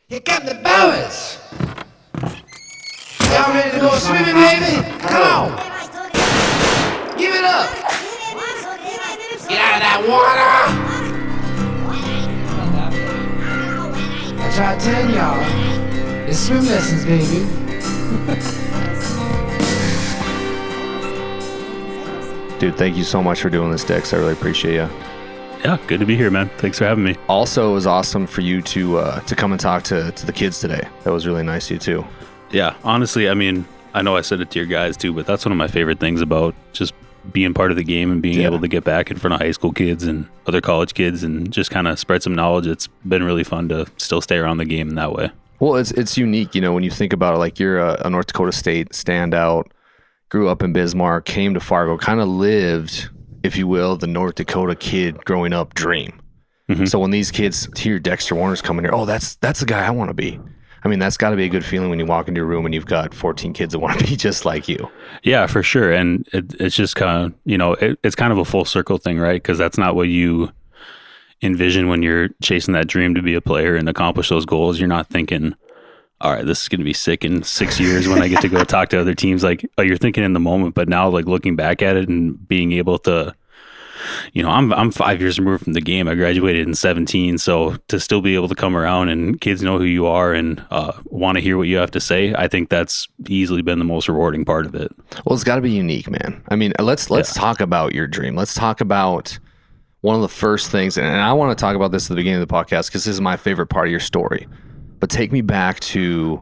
Here come the boas. Y'all ready to go swimming, baby? Come on. Give it up. Get out of that water. I tried telling y'all. It's swim lessons, baby. Dude, thank you so much for doing this, Dex. I really appreciate you. Yeah, good to be here, man. Thanks for having me. Also, it was awesome for you to come and talk to the kids today. That was really nice of you, too. Yeah, honestly, I mean, I know I said it to your guys, too, but that's one of my favorite things about just being part of the game and being able to get back in front of high school kids and other college kids and just kind of spread some knowledge. It's been really fun to still stay around the game in that way. Well, it's unique, you know, when you think about it, like you're a North Dakota State standout, grew up in Bismarck, came to Fargo, kind of lived, if you will, the North Dakota kid growing up dream. Mm-hmm. So when these kids hear Dexter Werner's coming here, oh, that's the guy I want to be. I mean, that's got to be a good feeling when you walk into your room and you've got 14 kids that want to be just like you. Yeah, for sure. And it's just kind of, you know, it's kind of a full circle thing, right? Because that's not what you envision when you're chasing that dream to be a player and accomplish those goals. You're not thinking, all right, this is going to be sick in 6 years when I get to go talk to other teams. Like, oh, you're thinking in the moment, but now like looking back at it and being able to, you know, I'm 5 years removed from the game. I graduated in 2017. So to still be able to come around and kids know who you are and want to hear what you have to say, I think that's easily been the most rewarding part of it. Well, it's got to be unique, man. I mean, let's talk about your dream. Let's talk about one of the first things. And I want to talk about this at the beginning of the podcast because this is my favorite part of your story. But take me back to,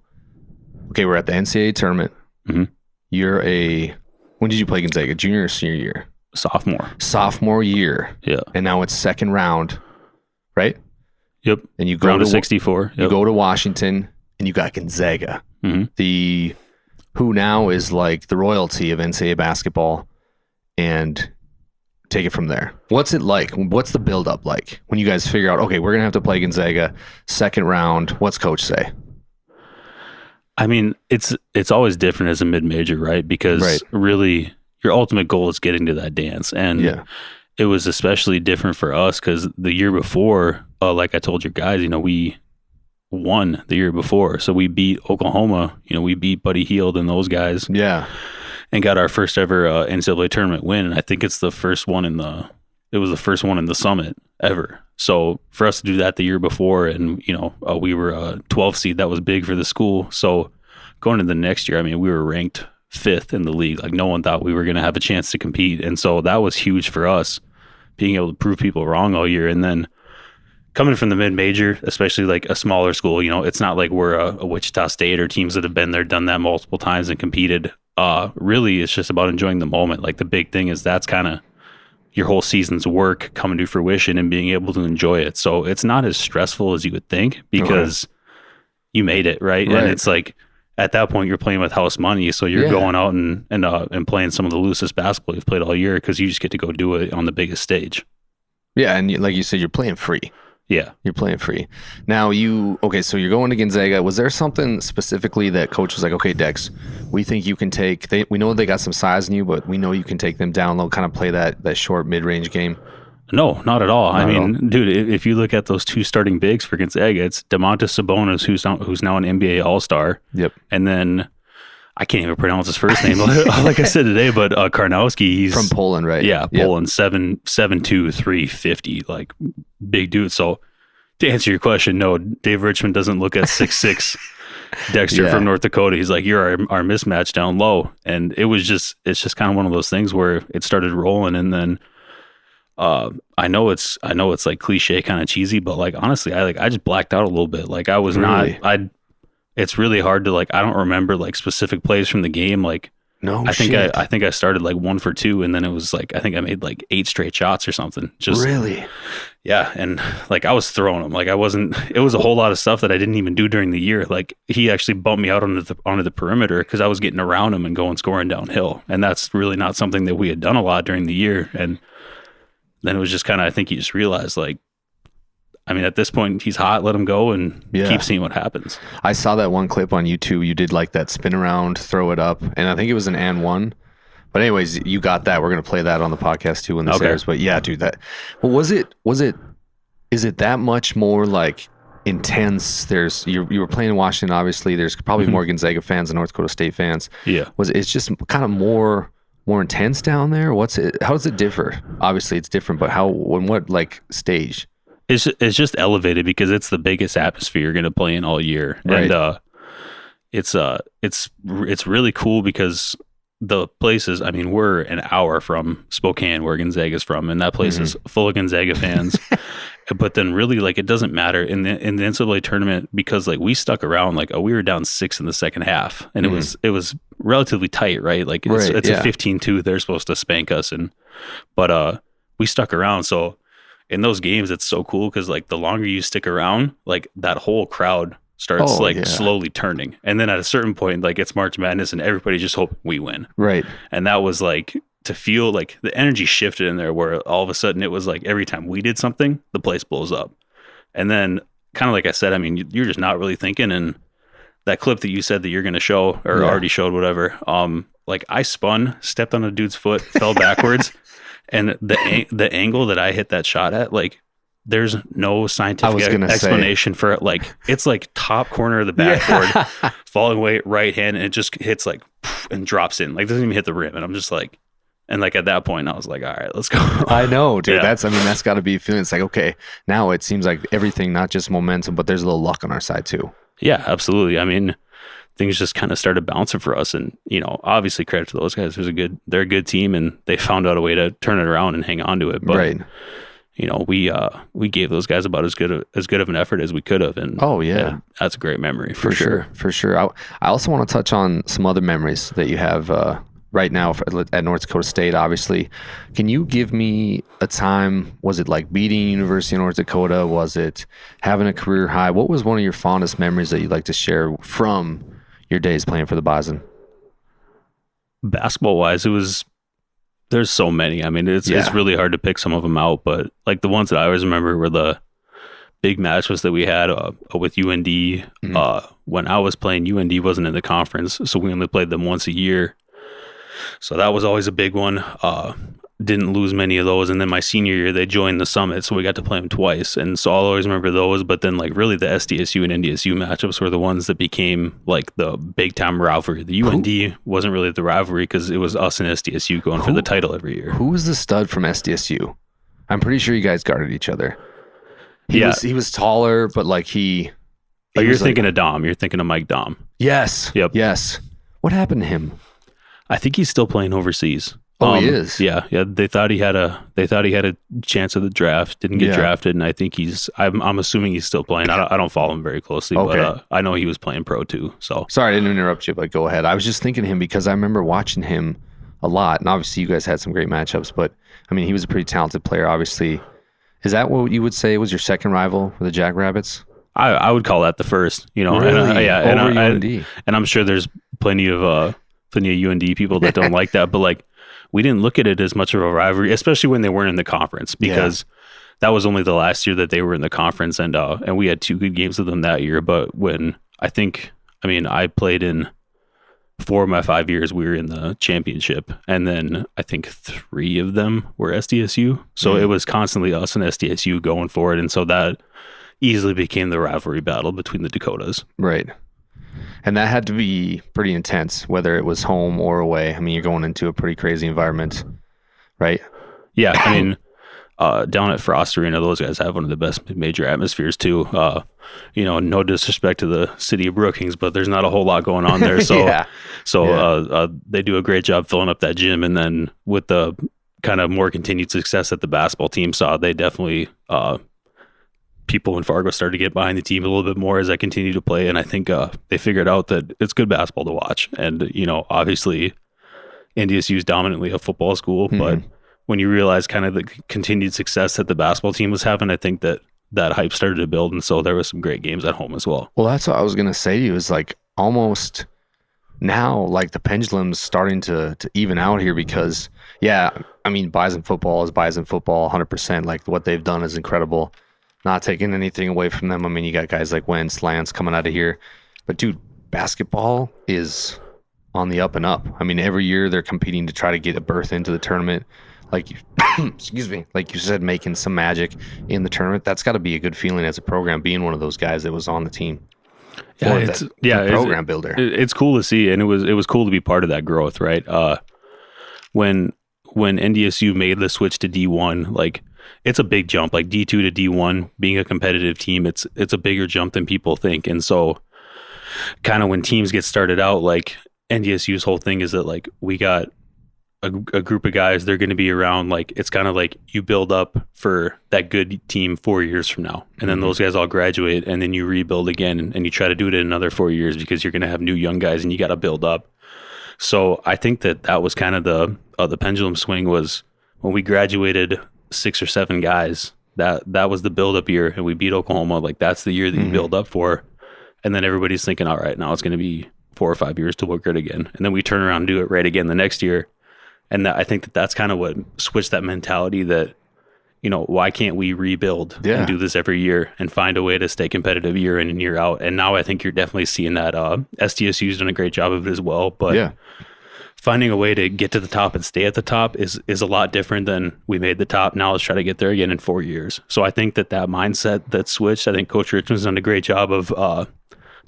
okay, we're at the NCAA tournament. Mm-hmm. When did you play Gonzaga? Junior or senior year? Sophomore year. Yeah. And now it's second round, right? Yep. And you go round of 64. Yep. You go to Washington and you got Gonzaga. Mm-hmm. Who now is like the royalty of NCAA basketball, and take it from there. What's it like? What's the build-up like when you guys figure out, okay, we're going to have to play Gonzaga second round? What's coach say? I mean, it's always different as a mid-major, right? Because really your ultimate goal is getting to that dance. And it was especially different for us because the year before, like I told your guys, you know, we won the year before. So we beat Oklahoma, you know, we beat Buddy Hield and those guys. Yeah. And got our first ever NCAA tournament win. And I think it's the first one in the Summit ever. So for us to do that the year before, and you know, we were a 12 seed, that was big for the school. So going into the next year, I mean, we were ranked 5th in the league. Like no one thought we were going to have a chance to compete. And so that was huge for us, being able to prove people wrong all year. And then coming from the mid-major, especially like a smaller school, you know, it's not like we're a Wichita State or teams that have been there, done that multiple times and competed. Really, it's just about enjoying the moment. Like the big thing is that's kind of your whole season's work coming to fruition and being able to enjoy it. So it's not as stressful as you would think because you made it, right? And it's like at that point you're playing with house money, so you're going out and playing some of the loosest basketball you've played all year because you just get to go do it on the biggest stage. Yeah, and like you said, you're playing free. Yeah. You're playing free. Now so you're going to Gonzaga. Was there something specifically that coach was like, okay, Dex, we think you can we know they got some size in you, but we know you can take them down low, kind of play that short mid-range game? No, not at all. I mean, dude, if you look at those two starting bigs for Gonzaga, it's Domantas Sabonis, who's now an NBA All-Star. Yep. And then I can't even pronounce his first name, like I said today, but Karnowski, he's from Poland, right? Yeah, Poland, 7'2", 350, like big dude. So to answer your question, no, Dave Richmond doesn't look at 6'6" Dexter from North Dakota. He's like, you're our mismatch down low. And it's just kind of one of those things where it started rolling. And then I know it's like cliche, kind of cheesy, but like honestly, I just blacked out a little bit. Like I was it's really hard to like, I don't remember like specific plays from the game. Like, no, I think I started like 1 for 2, and then it was like, I think I made like 8 straight shots or something. Just really? Yeah. And like, I was throwing them. Like it was a whole lot of stuff that I didn't even do during the year. Like he actually bumped me out onto the perimeter because I was getting around him and going scoring downhill. And that's really not something that we had done a lot during the year. And then it was just kind of, I think he just realized like, I mean, at this point, he's hot. Let him go and keep seeing what happens. I saw that one clip on YouTube. You did like that spin around, throw it up, and I think it was an and one. But anyways, you got that. We're gonna play that on the podcast too when this airs. But yeah, dude, is it that much more like intense. There's you were playing in Washington, obviously. There's probably more Gonzaga fans and North Dakota State fans. Yeah. It's just kind of more intense down there? How does it differ? Obviously it's different, but what like stage? It's just elevated because it's the biggest atmosphere you're going to play in all year. Right. And it's really cool because the places, I mean, we're an hour from Spokane where Gonzaga's from, and that place is full of Gonzaga fans. But then really, like, it doesn't matter in the NCAA tournament because, like, we stuck around. Like, we were down 6 in the second half, and it was relatively tight, right? Like, it's a 15-2. They're supposed to spank us, but we stuck around. So in those games, it's so cool because, like, the longer you stick around, like, that whole crowd starts slowly turning, and then at a certain point, like, it's March Madness, and everybody just hope we win, right? And that was like, to feel like the energy shifted in there where all of a sudden it was like every time we did something, the place blows up. And then kind of like I said, I mean, you're just not really thinking. And that clip that you said that you're going to show or already showed, whatever, like I spun, stepped on a dude's foot, fell backwards. And the angle that I hit that shot at, like, there's no scientific explanation for it. Like, it's like top corner of the backboard, falling away right hand, and it just hits like and drops in. Like, doesn't even hit the rim. And I'm just like, and like at that point, I was like, all right, let's go. I know, dude. Yeah. That's got to be a feeling. It's like, okay, now it seems like everything, not just momentum, but there's a little luck on our side too. Yeah, absolutely. I mean, things just kind of started bouncing for us, and obviously credit to those guys. They're a good team, and they found out a way to turn it around and hang on to it. But right. We gave those guys about as good of an effort as we could have, and that's a great memory for sure. For sure. I also want to touch on some other memories that you have right now at North Dakota State. Obviously, can you give me a time? Was it like beating University of North Dakota? Was it having a career high? What was one of your fondest memories that you'd like to share from your days playing for the Bison? Basketball wise, there's so many. I mean, it's really hard to pick some of them out, but like the ones that I always remember were the big matches that we had with UND. When I was playing, UND wasn't in the conference, so we only played them once a year. So that was always a big one. Didn't lose many of those. And then my senior year, they joined the Summit, so we got to play them twice. And so I'll always remember those. But then, like, really the SDSU and NDSU matchups were the ones that became like the big time rivalry. The UND wasn't really the rivalry because it was us and SDSU going for the title every year. Who was the stud from SDSU? I'm pretty sure you guys guarded each other. He was taller, but like you're thinking of Dom. You're thinking of Mike Dom. Yes. Yep. Yes. What happened to him? I think he's still playing overseas. Oh, he is. Yeah. They thought he had a chance of the draft. Didn't get drafted, and I think I'm assuming he's still playing. I don't follow him very closely, but I know he was playing pro too. So sorry, I didn't interrupt you, but go ahead. I was just thinking of him because I remember watching him a lot, and obviously you guys had some great matchups. But I mean, he was a pretty talented player. Obviously, is that what you would say was your second rival for the Jackrabbits? I would call that the first. Really? And I'm sure there's plenty of UND people that don't like that, but like, we didn't look at it as much of a rivalry, especially when they weren't in the conference, because that was only the last year that they were in the conference, and we had 2 good games with them that year. But when I played in 4 of my 5 years, we were in the championship, and then I think 3 of them were SDSU. So it was constantly us and SDSU going for it, and so that easily became the rivalry battle between the Dakotas. Right. And that had to be pretty intense, whether it was home or away. I mean, you're going into a pretty crazy environment, right? Yeah, I mean, down at Frost Arena, those guys have one of the best major atmospheres too. No disrespect to the city of Brookings, but there's not a whole lot going on there. So, they do a great job filling up that gym. And then with the kind of more continued success that the basketball team saw, they definitely people in Fargo started to get behind the team a little bit more as I continued to play. And I think they figured out that it's good basketball to watch. And, obviously NDSU is dominantly a football school, but when you realize kind of the continued success that the basketball team was having, I think that hype started to build. And so there was some great games at home as well. Well, that's what I was going to say to you, is like almost now, like the pendulum's starting to even out here because, Bison football is Bison football 100%. Like what they've done is incredible. Not taking anything away from them. I mean, you got guys like Wentz, Lance coming out of here. But, dude, basketball is on the up and up. I mean, every year they're competing to try to get a berth into the tournament. like you, excuse me, like you said, making some magic in the tournament. That's got to be a good feeling as a program, being one of those guys that was on the team. Program builder. It's cool to see, and it was cool to be part of that growth, right? When NDSU made the switch to D1, like it's a big jump, like D2 to D1, being a competitive team, it's a bigger jump than people think. And so kind of when teams get started out, like NDSU's whole thing is that like we got a group of guys, they're going to be around, like it's kind of like you build up for that good team 4 years from now, and then those guys all graduate, and then you rebuild again, and you try to do it in another 4 years because you're going to have new young guys and you got to build up. So I think that was kind of the pendulum swing, was when we graduated 6 or 7 guys, that was the build up year, and we beat Oklahoma. Like that's the year that you build up for, and then everybody's thinking, all right, now it's going to be 4 or 5 years till we're good again, and then we turn around and do it right again the next year. And I think that's kind of what switched that mentality that, you know, why can't we rebuild and do this every year and find a way to stay competitive year in and year out? And now I think you're definitely seeing that. SDSU's done a great job of it as well. But finding a way to get to the top and stay at the top is a lot different than we made the top. Now let's try to get there again in 4 years. So I think that mindset that switched, I think Coach Richmond's done a great job of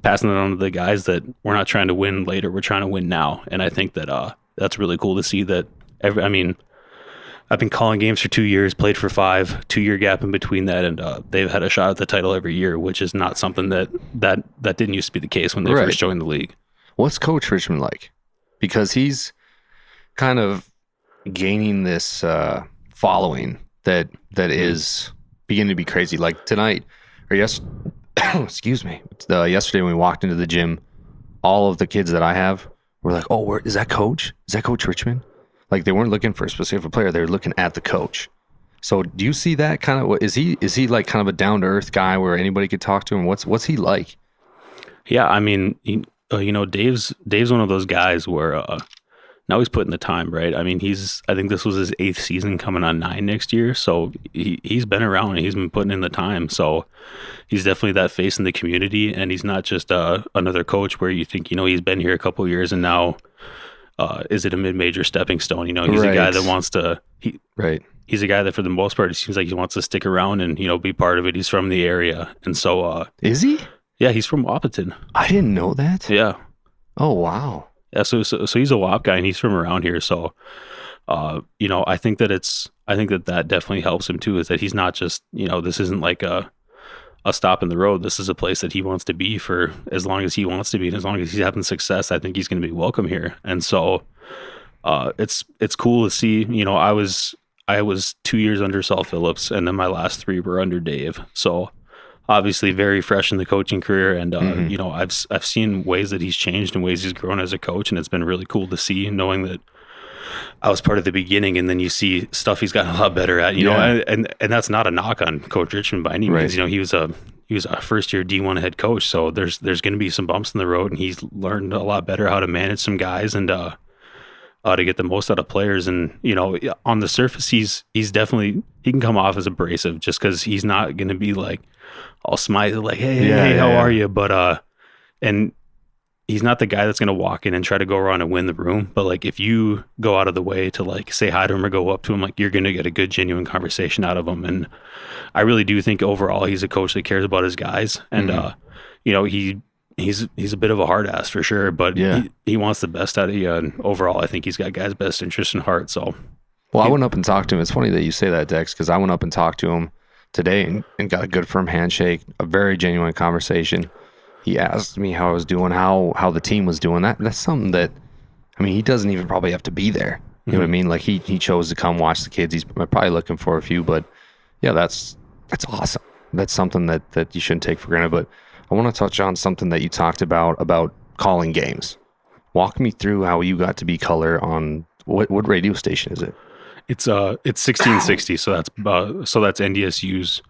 passing it on to the guys that we're not trying to win later. We're trying to win now. And I think that that's really cool to see that. I've been calling games for 2 years, played for 5, 2-year gap in between that, and they've had a shot at the title every year, which is not something that didn't used to be the case when they first joined the league. What's Coach Richmond like? Because he's kind of gaining this following that is beginning to be crazy. Like tonight, or excuse me, yesterday when we walked into the gym, all of the kids that I have were like, "Oh, is that Coach? Is that Coach Richmond?" Like they weren't looking for a specific player; they were looking at the coach. So, do you see that kind of? Is he like kind of a down to earth guy where anybody could talk to him? What's he like? Yeah, I mean, Dave's one of those guys where now he's putting the time, right? I mean, I think this was his 8th season, coming on 9 next year. So he's been around and he's been putting in the time. So he's definitely that face in the community, and he's not just another coach where you think, he's been here a couple of years and now is it a mid-major stepping stone? He's a guy that wants to. He's a guy that for the most part, it seems like he wants to stick around and be part of it. He's from the area, and so is he? Yeah, he's from Wahpeton. I didn't know that. Yeah. Oh wow. Yeah, so he's a WAP guy and he's from around here. So, I think that definitely helps him too. Is that he's not just this isn't like a stop in the road. This is a place that he wants to be for as long as he wants to be, and as long as he's having success, I think he's going to be welcome here. And so, it's cool to see. I was 2 years under Saul Phillips, and then my last 3 were under Dave. So obviously very fresh in the coaching career. And, I've seen ways that he's changed and ways he's grown as a coach. And it's been really cool to see, knowing that I was part of the beginning, and then you see stuff he's gotten a lot better at, and that's not a knock on Coach Richmond by any means. He was a first year D1 head coach. So there's going to be some bumps in the road, and he's learned a lot better how to manage some guys and, to get the most out of players. And, on the surface, he's definitely, he can come off as abrasive just because he's not going to be like all smiley, like, hey, how are you? But, and he's not the guy that's going to walk in and try to go around and win the room. But like, if you go out of the way to like say hi to him or go up to him, like you're going to get a good, genuine conversation out of him. And I really do think overall he's a coach that cares about his guys. And, he's a bit of a hard ass for sure, but he wants the best out of you. And overall, I think he's got guys' best interest in heart. So, I went up and talked to him. It's funny that you say that, Dex, because I went up and talked to him today and got a good firm handshake, a very genuine conversation. He asked me how I was doing, how the team was doing. That's something that, he doesn't even probably have to be there. You know what I mean? Like he chose to come watch the kids. He's probably looking for a few, but yeah, that's awesome. That's something that you shouldn't take for granted. But I want to touch on something that you talked about calling games. Walk me through how you got to be color on what radio station is it? It's 1660, so that's NDSU's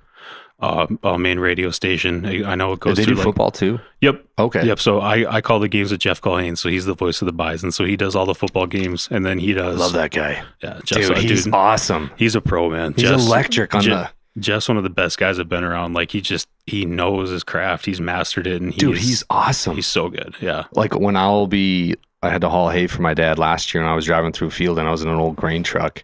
main radio station. I know it goes. They do football too. Yep. Okay. Yep. So I call the games with Jeff Colhane, so he's the voice of the Bison. So he does all the football games, and then he does. Love that guy. Yeah, he's awesome. He's a pro, man. He's electric on the. Jeff's one of the best guys I've been around. Like he knows his craft. He's mastered it, and he's awesome. He's so good. Yeah. Like when I had to haul hay for my dad last year, and I was driving through a field, and I was in an old grain truck.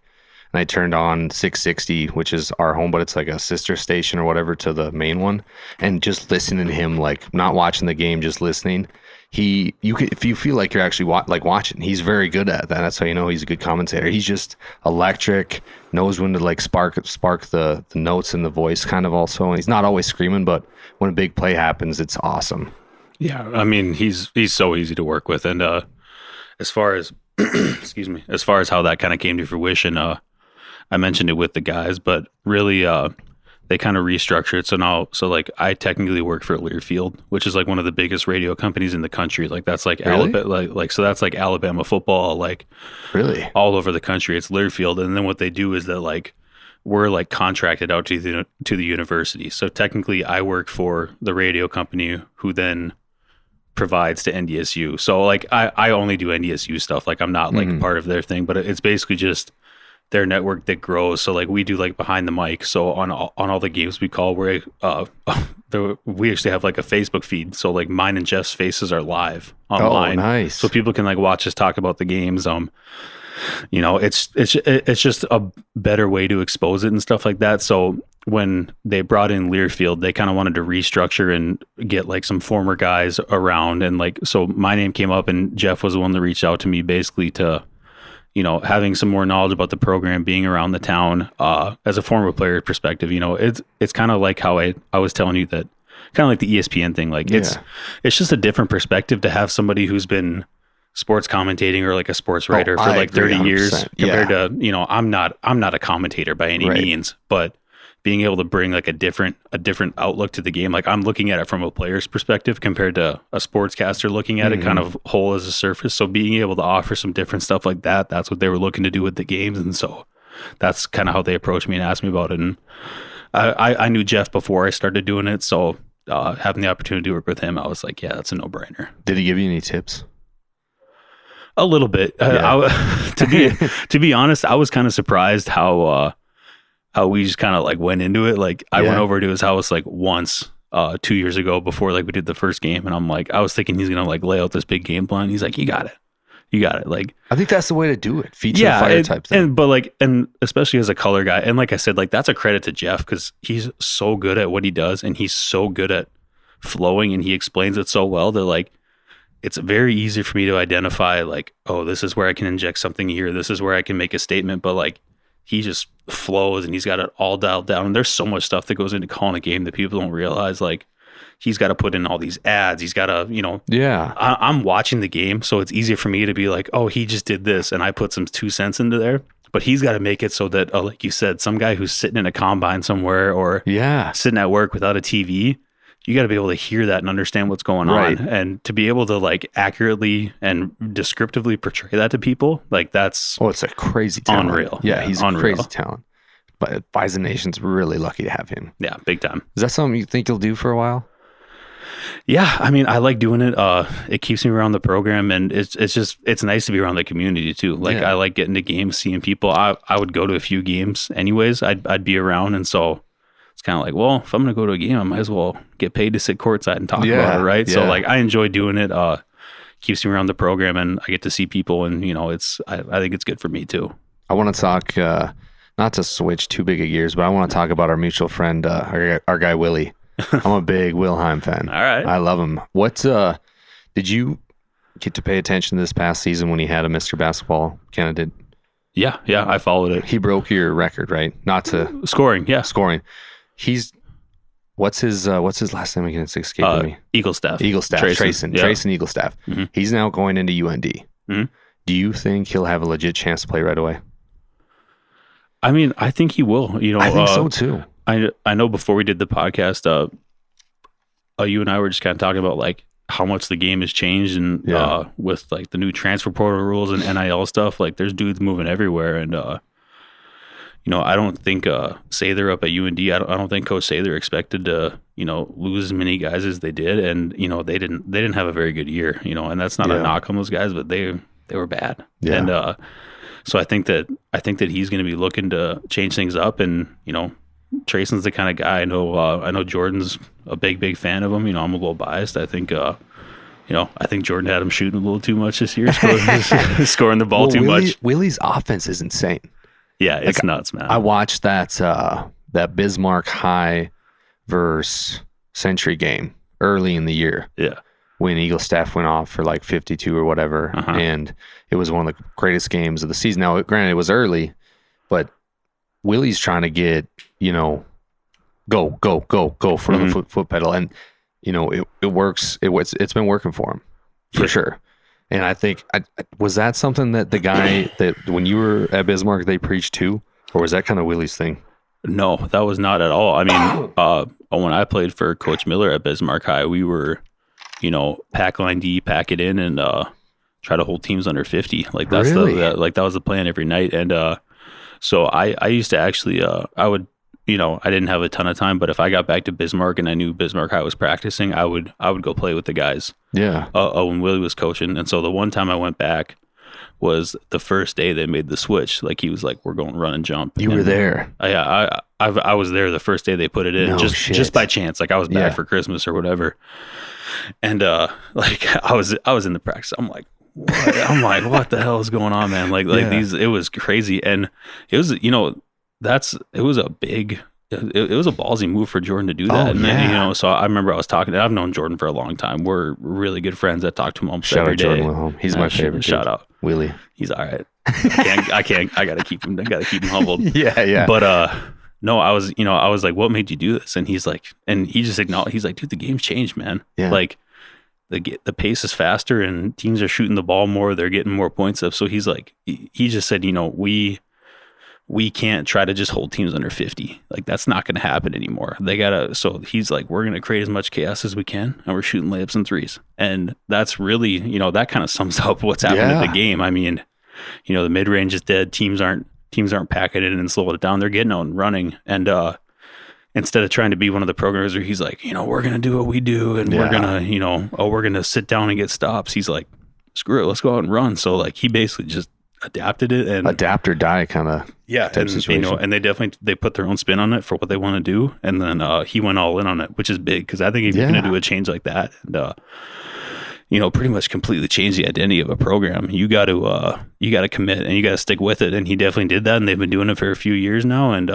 and I turned on 660, which is our home, but it's like a sister station or whatever to the main one, and just listening to him, like not watching the game, just listening. If you feel like you're actually watching, he's very good at that. That's how you know he's a good commentator. He's just electric, knows when to like spark the notes in the voice kind of also. And he's not always screaming, but when a big play happens, it's awesome. Yeah, I mean he's so easy to work with, and as far as excuse me, as far as how that kind of came to fruition, I mentioned it with the guys, but really they kind of restructured. So like I technically work for Learfield, which is like one of the biggest radio companies in the country. Like that's like really? Alabama, so that's like Alabama football, like really all over the country. It's Learfield, and then what they do is that like we're like contracted out to the university. So technically, I work for the radio company, who then provides to NDSU. So like I only do NDSU stuff. Like I'm not like part of their thing, but it's basically just their network that grows. So like we do like behind the mic. So on all the games we call, we actually have like a Facebook feed. So like mine and Jeff's faces are live online. Oh, nice. So people can like watch us talk about the games. It's just a better way to expose it and stuff like that. So when they brought in Learfield, they kind of wanted to restructure and get like some former guys around. And like, so my name came up, and Jeff was the one that reached out to me basically to, having some more knowledge about the program, being around the town, as a former player perspective. It's kind of like how I was telling you that, kind of like the ESPN thing. Like it's just a different perspective to have somebody who's been sports commentating or like a sports writer for like 30 years compared to, I'm not a commentator by any means, but being able to bring like a different outlook to the game. Like I'm looking at it from a player's perspective compared to a sportscaster looking at it kind of whole as a surface. So being able to offer some different stuff like that, that's what they were looking to do with the games. And so that's kind of how they approached me and asked me about it. And I knew Jeff before I started doing it. So having the opportunity to work with him, I was like, yeah, that's a no-brainer. Did he give you any tips? A little bit. To be honest, I was kind of surprised how we just kind of like went into it. Like I went over to his house like once 2 years ago before like we did the first game, and I'm like, I was thinking he's gonna like lay out this big game plan. He's like, you got it. Like I think that's the way to do it. Feet to the fire type thing. And especially as a color guy, and like I said, like that's a credit to Jeff because he's so good at what he does, and he's so good at flowing, and he explains it so well that like it's very easy for me to identify like, oh, this is where I can inject something here. This is where I can make a statement. But like he just flows, and he's got it all dialed down. And there's so much stuff that goes into calling a game that people don't realize. Like he's got to put in all these ads. He's got to, I'm watching the game. So it's easier for me to be like, oh, he just did this, and I put some 2 cents into there. But he's got to make it so that, like you said, some guy who's sitting in a combine somewhere or sitting at work without a TV, you got to be able to hear that and understand what's going on, and to be able to like accurately and descriptively portray that to people. Like that's it's a crazy talent. Unreal. Yeah, he's a crazy talent. But Bison Nation's really lucky to have him. Yeah, big time. Is that something you think you'll do for a while? Yeah, I mean, I like doing it. It keeps me around the program, and it's nice to be around the community too. Like I like getting to games, seeing people. I would go to a few games anyways. I'd be around, and so it's kind of like, well, if I'm going to go to a game, I might as well get paid to sit courtside and talk about it, right? So like I enjoy doing it. Keeps me around the program, and I get to see people, and I think it's good for me too. I want to talk, not to switch too big of gears, but I want to talk about our mutual friend, our guy Willie. I'm a big Wilhelm fan. All right. I love him. What did you get to pay attention this past season when he had a Mr. Basketball candidate? Yeah, I followed it. He broke your record, right? Not to scoring. What's his last name again? It's escaping me. Eaglestaff. Trayson Eaglestaff. Mm-hmm. He's now going into UND. Mm-hmm. Do you think he'll have a legit chance to play right away? I mean, I think he will. I think so too. I know before we did the podcast, you and I were just kind of talking about like how much the game has changed, and with like the new transfer portal rules and NIL stuff, like there's dudes moving everywhere, and I don't think Sather up at UND. I don't think Coach Sather expected to lose as many guys as they did, and they didn't have a very good year, and that's not a knock on those guys, but they were bad, and so I think that he's going to be looking to change things up, and Trayson's the kind of guy. I know Jordan's a big fan of him. I'm a little biased. I think I think Jordan had him shooting a little too much this year, scoring the ball too much. Willie's offense is insane. Yeah, it's nuts, man. I watched that Bismarck High versus Century game early in the year. Yeah. When Eagle staff went off for like 52 or whatever. And it was one of the greatest games of the season. Now, granted, it was early, but Willie's trying to get, go from the foot pedal. And, it works. It's been working for him for sure. And I think, was that something that the guy that when you were at Bismarck, they preached to, or was that kind of Willie's thing? No, that was not at all. I mean, when I played for Coach Miller at Bismarck High, we were, pack line D, pack it in, and try to hold teams under 50. Like that's really? that was the plan every night. And so I used to actually, I would, I didn't have a ton of time, but if I got back to Bismarck and I knew Bismarck High was practicing, I would go play with the guys. Yeah. When Willie was coaching. And so the one time I went back was the first day they made the switch. Like he was like, we're going run and jump. You were there. Yeah. I was there the first day they put it in. No just by chance. Like I was back for Christmas or whatever. And like I was in the practice. I'm like, what the hell is going on, man? Like it was crazy. And it was, it was a big, it was a ballsy move for Jordan to do that. And then, so I remember I was talking, I've known Jordan for a long time. We're really good friends. I talk to him almost every day. Shout out Jordan. He's my favorite. Shout out Willie. He's all right. I gotta keep him humbled. Yeah. But, no, I was like, what made you do this? And he's like, and he just acknowledged, he's like, dude, the game's changed, man. Yeah. Like the pace is faster and teams are shooting the ball more. They're getting more points up. So he's like, he just said, we can't try to just hold teams under 50. Like that's not going to happen anymore. So he's like, we're going to create as much chaos as we can. And we're shooting layups and threes. And that's really, that kind of sums up what's happening in the game. I mean, the mid range is dead. Teams aren't packing it in and slowing it down. They're getting out and running. And instead of trying to be one of the programmers where he's like, we're going to do what we do. And we're going to, we're going to sit down and get stops. He's like, screw it. Let's go out and run. So like he basically just adapted it and adapt or die kind of situation. And they put their own spin on it for what they want to do. And then he went all in on it, which is big. Cause I think if you're going to do a change like that and, pretty much completely change the identity of a program, you got to commit and you got to stick with it. And he definitely did that. And they've been doing it for a few years now. And,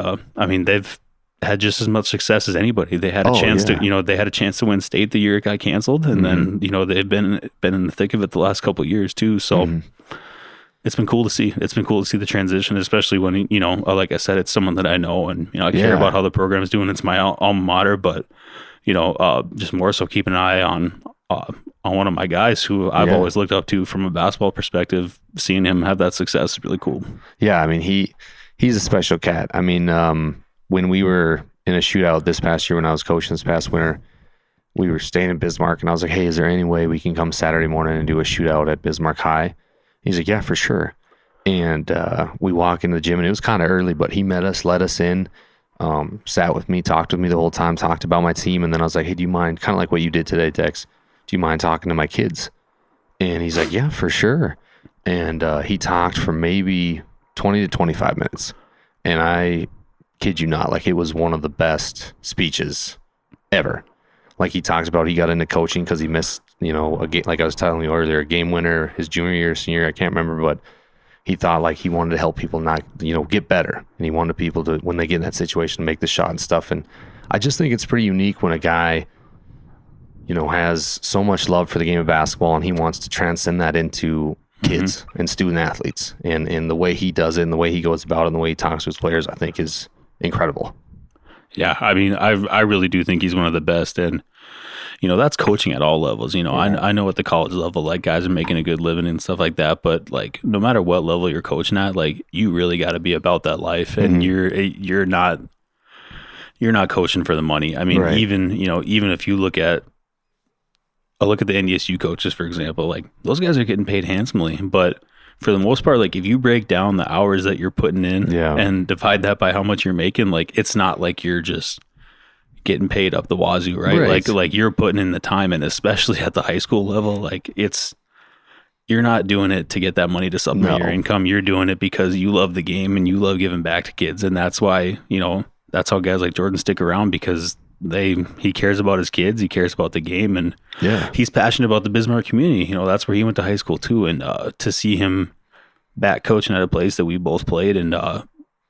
they've had just as much success as anybody. They had a chance to win state the year it got canceled. And then, they've been in the thick of it the last couple of years too. So it's been cool to see. It's been cool to see the transition, especially when, like I said, it's someone that I know and, I care about how the program's doing. It's my alma mater, but, just more so keeping an eye on one of my guys who I've always looked up to from a basketball perspective. Seeing him have that success is really cool. Yeah. I mean, he's a special cat. I mean, when we were in a shootout this past year, when I was coaching this past winter, we were staying in Bismarck and I was like, hey, is there any way we can come Saturday morning and do a shootout at Bismarck High? He's like, yeah, for sure. And we walk into the gym and it was kind of early, but he met us, let us in, sat with me, talked with me the whole time, talked about my team. And then I was like, hey, do you mind, kind of like what you did today, Dex, do you mind talking to my kids? And he's like, yeah, for sure. And he talked for maybe 20 to 25 minutes. And I kid you not, like it was one of the best speeches ever. Like he talks about he got into coaching because he missed, a game, like I was telling you earlier, a game winner his junior year, senior year, I can't remember, but he thought like he wanted to help people not, get better. And he wanted people to, when they get in that situation, make the shot and stuff. And I just think it's pretty unique when a guy, has so much love for the game of basketball and he wants to transcend that into kids and student athletes. And the way he does it and the way he goes about it and the way he talks to his players, I think is incredible. Yeah. I mean, I really do think he's one of the best. And, that's coaching at all levels. I know at the college level, like guys are making a good living and stuff like that. But like, no matter what level you're coaching at, like you really got to be about that life. And you're not coaching for the money. I mean, even if you look at the NDSU coaches, for example, like those guys are getting paid handsomely, but for the most part, like if you break down the hours that you're putting in and divide that by how much you're making, like it's not like you're just getting paid up the wazoo, right? Like you're putting in the time, and especially at the high school level, like you're not doing it to get that money to supplement your income. You're doing it because you love the game and you love giving back to kids. And that's why, that's how guys like Jordan stick around, because he cares about his kids, he cares about the game, and he's passionate about the Bismarck community. That's where he went to high school too. And to see him back coaching at a place that we both played and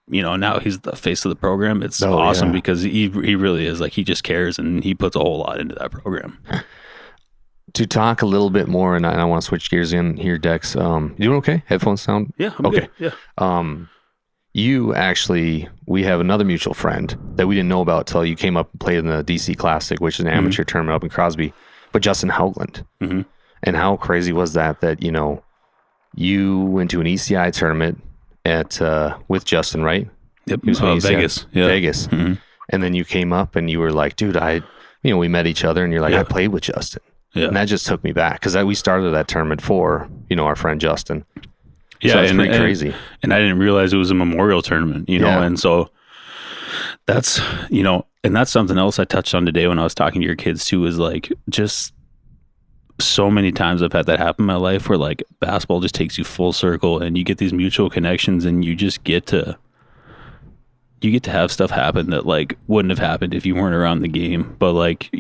now he's the face of the program. It's awesome because he really is, like, he just cares and he puts a whole lot into that program. To talk a little bit more, and I want to switch gears in here, Dex. You doing okay? Headphones sound? Yeah, I'm okay. Good. Yeah. You actually, we have another mutual friend that we didn't know about till you came up and played in the DC Classic, which is an amateur tournament up in Crosby, but Justin Houtland. Mm-hmm. And how crazy was that, you went to an ECI tournament with Justin, right? Yep. He was Vegas. Yeah. Vegas. Mm-hmm. And then you came up and you were like, dude, we met each other and you're like, I played with Justin. Yeah. And that just took me back because we started that tournament for, our friend Justin. Yeah, so it's pretty crazy. And I didn't realize it was a memorial tournament, and so that's, and that's something else I touched on today when I was talking to your kids too, is like, just so many times I've had that happen in my life where like basketball just takes you full circle and you get these mutual connections and you just get to have stuff happen that like wouldn't have happened if you weren't around the game. But like,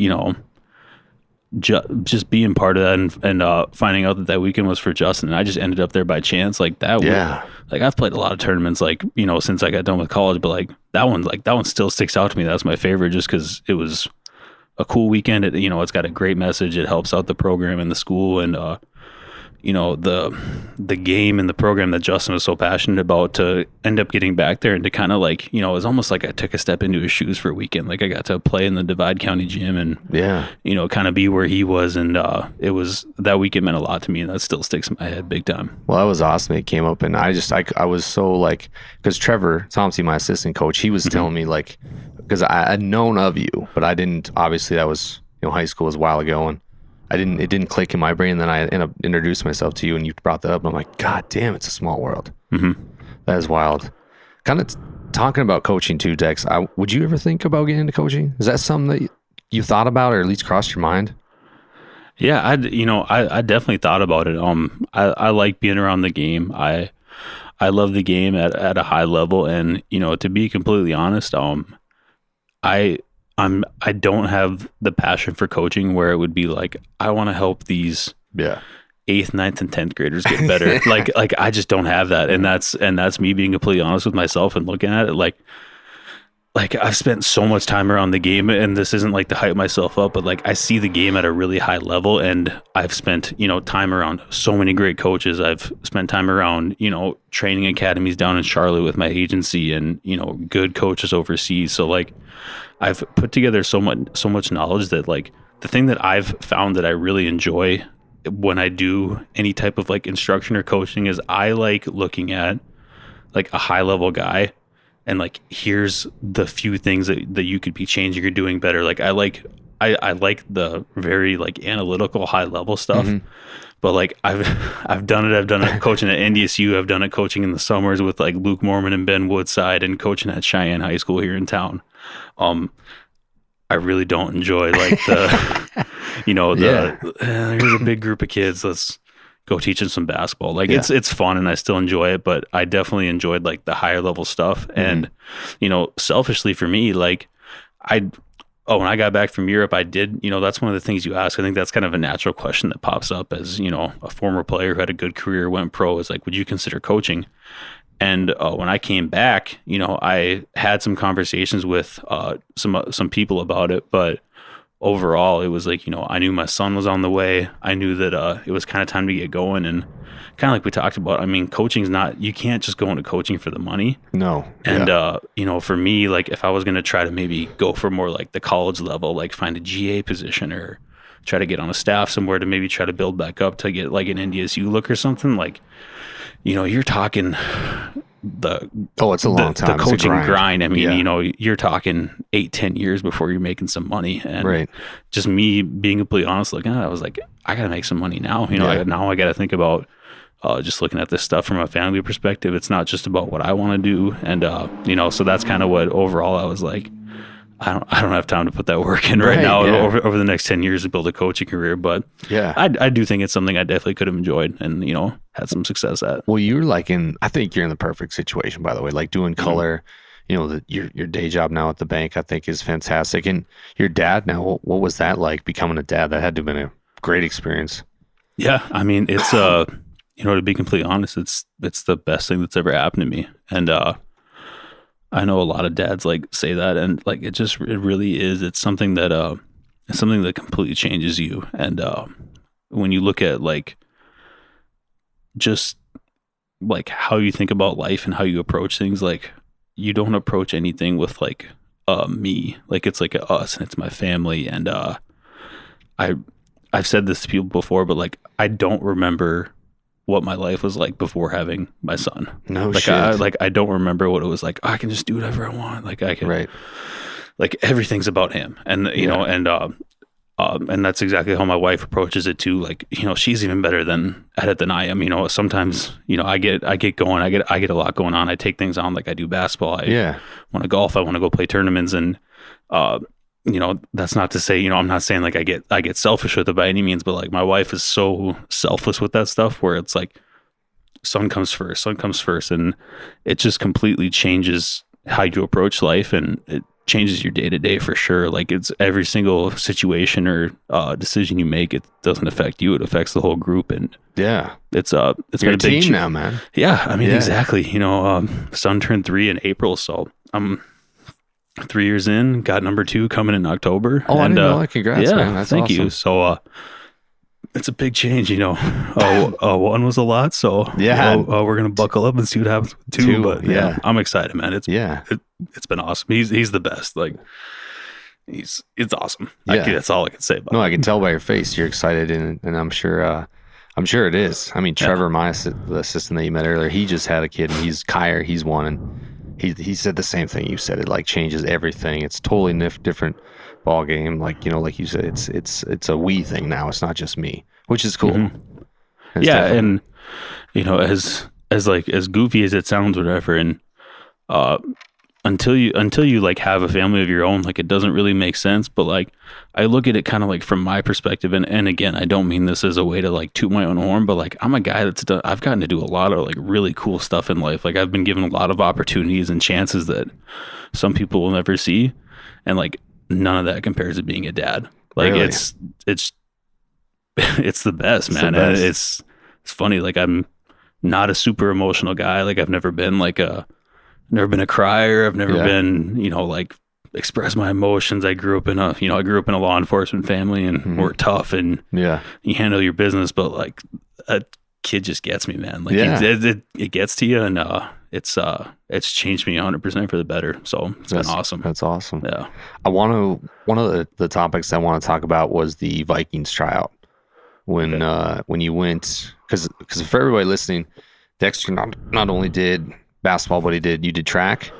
just being part of that and finding out that weekend was for Justin, and I just ended up there by chance, like that. Yeah. Like I've played a lot of tournaments, like, since I got done with college, but like that one still sticks out to me. That's my favorite just because it was a cool weekend. It's got a great message. It helps out the program and the school and, the game and the program that Justin was so passionate about, to end up getting back there and to kind of like, it was almost like I took a step into his shoes for a weekend. Like I got to play in the Divide County gym and, kind of be where he was. And that weekend meant a lot to me, and that still sticks in my head big time. Well, that was awesome. It came up and I was so like, because Trevor Thompson, my assistant coach, he was telling me like, because I had known of you, but I didn't, obviously that was, high school was a while ago, and it didn't click in my brain. And then I ended up introduced myself to you and you brought that up. And I'm like, God damn, it's a small world. Mm-hmm. That is wild. Kind of talking about coaching too, Dex. Would you ever think about getting into coaching? Is that something that you thought about or at least crossed your mind? Yeah, I definitely thought about it. I like being around the game. I love the game at a high level. And, to be completely honest, I don't have the passion for coaching where it would be like, I want to help these 8th, 9th, and 10th graders get better. like I just don't have that. And that's me being completely honest with myself and looking at it. Like I've spent so much time around the game, and this isn't like to hype myself up, but like I see the game at a really high level, and I've spent, time around so many great coaches. I've spent time around, training academies down in Charlotte with my agency and, good coaches overseas. So like, I've put together so much knowledge that like the thing that I've found that I really enjoy when I do any type of like instruction or coaching is I like looking at like a high level guy and like, here's the few things that you could be changing or doing better. Like I like the very like analytical high level stuff, but like I've done it coaching at NDSU. I've done it coaching in the summers with like Luke Mormon and Ben Woodside, and coaching at Cheyenne High School here in town. I really don't enjoy like the, here's a big group of kids, let's go teach them some basketball. Like it's fun and I still enjoy it, but I definitely enjoyed like the higher level stuff. And, selfishly for me, like when I got back from Europe, I did, that's one of the things you ask. I think that's kind of a natural question that pops up as, a former player who had a good career, went pro, is like, would you consider coaching? And when I came back, I had some conversations with some people about it, but overall it was like, I knew my son was on the way. I knew that it was kind of time to get going, and kind of like we talked about, I mean, coaching's not, you can't just go into coaching for the money. No. And, for me, like if I was going to try to maybe go for more like the college level, like find a GA position or try to get on a staff somewhere to maybe try to build back up to get like an NDSU look or something, like, you're talking it's a long time. The coaching grind. I mean, you're talking 8-10 years before you're making some money. And just me being completely honest, looking at it, I was like, I got to make some money now. Now I got to think about just looking at this stuff from a family perspective. It's not just about what I want to do. And, so that's kind of what overall I was like, I don't have time to put that work in right now over the next 10 years to build a coaching career. But I do think it's something I definitely could have enjoyed and, had some success at. Well, you're like I think you're in the perfect situation, by the way, like doing color, your day job now at the bank, I think is fantastic. And your dad now, what was that like becoming a dad? That had to have been a great experience. Yeah. I mean, it's, to be completely honest, it's the best thing that's ever happened to me. And, I know a lot of dads like say that, and like it really is. It's something that completely changes you. And when you look at like just like how you think about life and how you approach things, like you don't approach anything with like me, like it's like a us and it's my family. And I've said this to people before, but like I don't remember what my life was like before having my son. No like shit. I don't remember what it was like. I can just do whatever I want. Like I can, right. Like everything's about him. And you know, and that's exactly how my wife approaches it too. Like, you know, she's even better at it than I am. You know, sometimes, you know, I get going, I get a lot going on. I take things on, like I do basketball. I want to golf. I want to go play tournaments. And, you know, that's not to say, you know, I'm not saying like I get selfish with it by any means, but like my wife is so selfless with that stuff where it's like son comes first. And it just completely changes how you approach life, and it changes your day to day for sure. Like it's every single situation or decision you make, it doesn't affect you. It affects the whole group. And it's You're been a big team now, man. Yeah. I mean, exactly. You know, son turned 3 in April. So I'm 3 years in, got number 2 coming in October. Oh, I didn't know that. Congrats, man. That's thank awesome. you. So, it's a big change, you know. 1 was a lot, so we're gonna buckle up and see what happens with 2. But yeah, I'm excited, man. It's been awesome. He's the best. Like it's awesome. That's all I can say about it. No, I can tell by your face you're excited, and I'm sure it is. I mean, Trevor, the assistant that you met earlier, he just had a kid, and he's Kyer. He's 1, and he said the same thing you said. It like changes everything. It's totally different ball game. Like, you know, like you said, it's a we thing now. It's not just me, which is cool. Mm-hmm. And you know, as goofy as it sounds, whatever, and until you like have a family of your own, like it doesn't really make sense. But like I look at it kind of like from my perspective, and again, I don't mean this as a way to like toot my own horn, but like I'm a guy I've gotten to do a lot of like really cool stuff in life. Like I've been given a lot of opportunities and chances that some people will never see, and like none of that compares to being a dad. Like really? it's the best, man. And it's funny. Like I'm not a super emotional guy. Like I've never been a crier. I've never been, you know, like express my emotions. I grew up in a law enforcement family, and we're tough, and you handle your business. But like a kid just gets me, man. Like it gets to you, and it's changed me 100% for the better. So it's been awesome. That's awesome. Yeah. One of the topics I want to talk about was the Vikings tryout. When you went, because for everybody listening, Dexter not only did basketball, but you did track,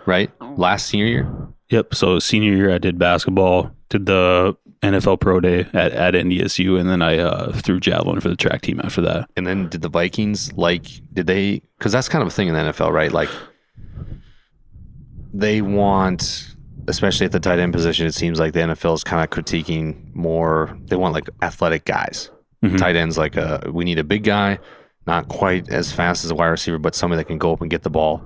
right? Last senior year? Yep. So senior year I did basketball, did the NFL Pro Day at NDSU, and then I threw javelin for the track team after that. And then did the Vikings, because that's kind of a thing in the NFL, right? Like they want, especially at the tight end position, it seems like the NFL is kind of critiquing more. They want like athletic guys. Mm-hmm. Tight ends, like we need a big guy, not quite as fast as a wide receiver, but somebody that can go up and get the ball.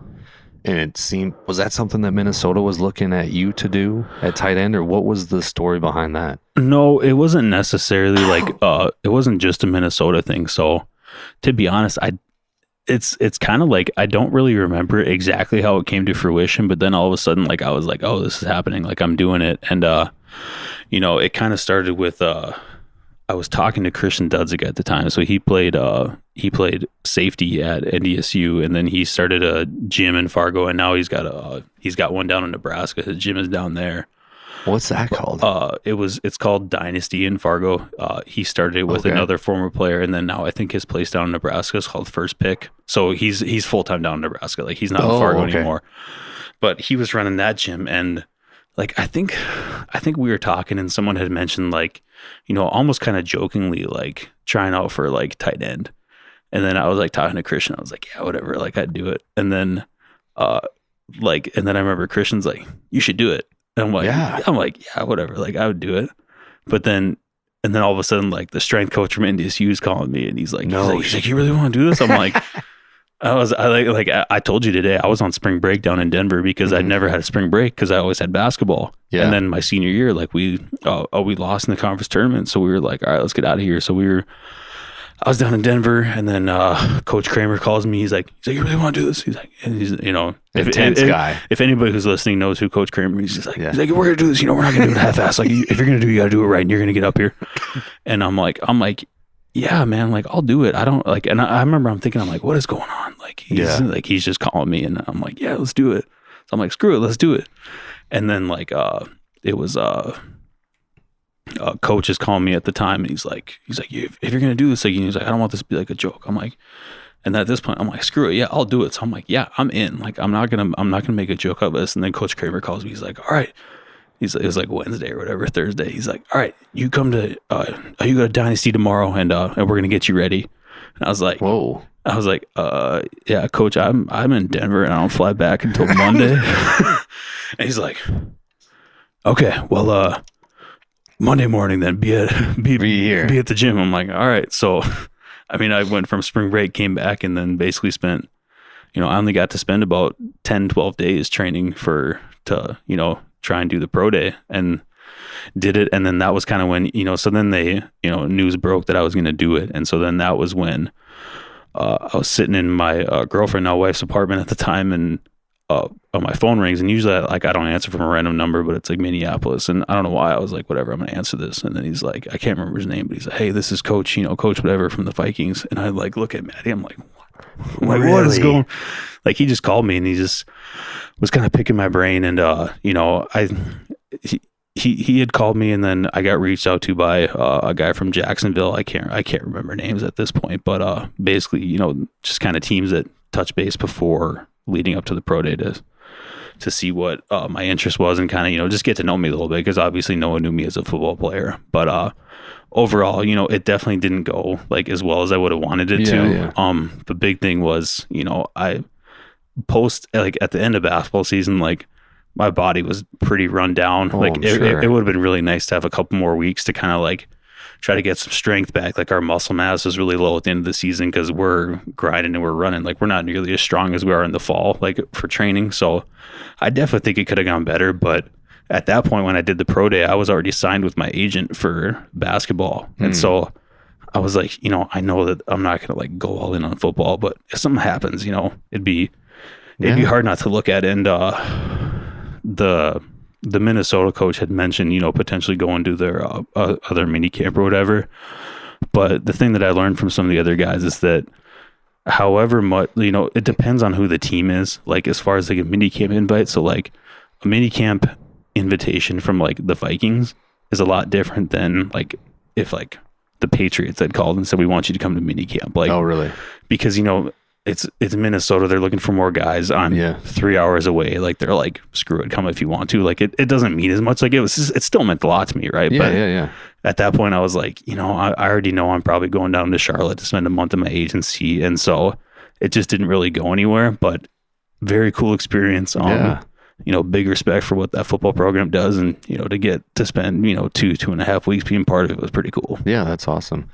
And it seemed, was that something that Minnesota was looking at you to do at tight end, or what was the story behind that? No, it wasn't necessarily like it wasn't just a Minnesota thing. So to be honest, it's kind of like I don't really remember exactly how it came to fruition, but then all of a sudden, like I was like, oh, this is happening, like I'm doing it. And you know, it kind of started with I was talking to Christian Dudzik at the time. So he played safety at NDSU, and then he started a gym in Fargo, and now he's got one down in Nebraska. His gym is down there. What's that called? It's called Dynasty in Fargo. He started it with another former player, and then now I think his place down in Nebraska is called First Pick. So he's full time down in Nebraska. Like he's not in Fargo anymore. But he was running that gym, and like I think we were talking, and someone had mentioned, like, you know, almost kind of jokingly, like trying out for like tight end. And then I was like talking to Christian. I was like, yeah, whatever, like I'd do it. And then and then I remember Christian's like, you should do it. And I'm like, yeah, whatever, like I would do it. But then and then all of a sudden, like the strength coach from NDSU is calling me, and he's like, you really want to do this? I'm like, I told you today, I was on spring break down in Denver because I'd never had a spring break because I always had basketball. Yeah. And then my senior year, like we lost in the conference tournament. So we were like, all right, let's get out of here. So I was down in Denver, and then Coach Kramer calls me. He's like, you really want to do this? He's like, and he's, you know, intense guy. If anybody who's listening knows who Coach Kramer is, he's like, we're gonna do this. You know, we're not gonna do it half-assed. Like, if you're gonna do it, you gotta do it right, and you're gonna get up here. And I'm like, yeah, man, like I'll do it. I don't like, and I remember I'm thinking, I'm like, what is going on? Like, he's just calling me, and I'm like, yeah, let's do it. So I'm like, screw it, let's do it. And then like, it was coach is calling me at the time, and he's like, if you're gonna do this, like, he's like, I don't want this to be like a joke. I'm like, and at this point, I'm like, screw it, yeah, I'll do it. So I'm like, yeah, I'm in. Like, I'm not gonna make a joke of this. And then Coach Kramer calls me. He's like, all right. It was like Wednesday or whatever, Thursday. He's like, all right, you come to, you go to Dynasty tomorrow, and we're gonna get you ready. And I was like, whoa. I was like, yeah, Coach, I'm in Denver, and I don't fly back until Monday. And he's like, okay, well, Monday morning then be at the gym. I'm like, all right. So, I mean, I went from spring break, came back, and then basically spent, you know, I only got to spend about 10, 12 days training to, you know, try and do the pro day, and did it. And then that was kind of when, you know, so then they, you know, news broke that I was going to do it. And so then that was when I was sitting in my girlfriend, now wife's apartment at the time, and my phone rings, and usually I don't answer from a random number, but it's like Minneapolis, and I don't know why. I was like, whatever, I'm gonna answer this. And then he's like, I can't remember his name, but he's like, hey, this is Coach, you know, Coach whatever from the Vikings. And I like look at Maddie, I'm like, what? I'm like, really? What is going? Like, he just called me, and he just was kind of picking my brain, and you know, he had called me, and then I got reached out to by a guy from Jacksonville. I can't remember names at this point, but basically, you know, just kind of teams that touch base before leading up to the pro day to see what my interest was, and kind of, you know, just get to know me a little bit, because obviously no one knew me as a football player. But overall, you know, it definitely didn't go like as well as I would have wanted it to. Yeah. The big thing was, you know, I like at the end of basketball season, like my body was pretty run down. Like it would have been really nice to have a couple more weeks to kind of like try to get some strength back. Like, our muscle mass is really low at the end of the season because we're grinding and we're running. Like, we're not nearly as strong as we are in the fall, like for training. So I definitely think it could have gone better. But at that point, when I did the pro day, I was already signed with my agent for basketball. And so I was like, you know, I know that I'm not going to like go all in on football, but if something happens, you know, it'd be hard not to look at. And the Minnesota coach had mentioned, you know, potentially going to their other mini camp or whatever. But the thing that I learned from some of the other guys is that however much, you know, it depends on who the team is, like as far as like a mini camp invite. So like a mini camp invitation from like the Vikings is a lot different than like if like the Patriots had called and said, we want you to come to mini camp. Like, oh, really? Because, you know, it's Minnesota. They're looking for more guys on 3 hours away. Like, they're like, screw it, come if you want to. Like, it doesn't mean as much. Like, it still meant a lot to me, right? But at that point, I was like, you know, I already know I'm probably going down to Charlotte to spend a month in my agency, and so it just didn't really go anywhere. But very cool experience. You know, big respect for what that football program does, and you know, to get to spend 2.5 weeks being part of it was pretty cool. Yeah, that's awesome.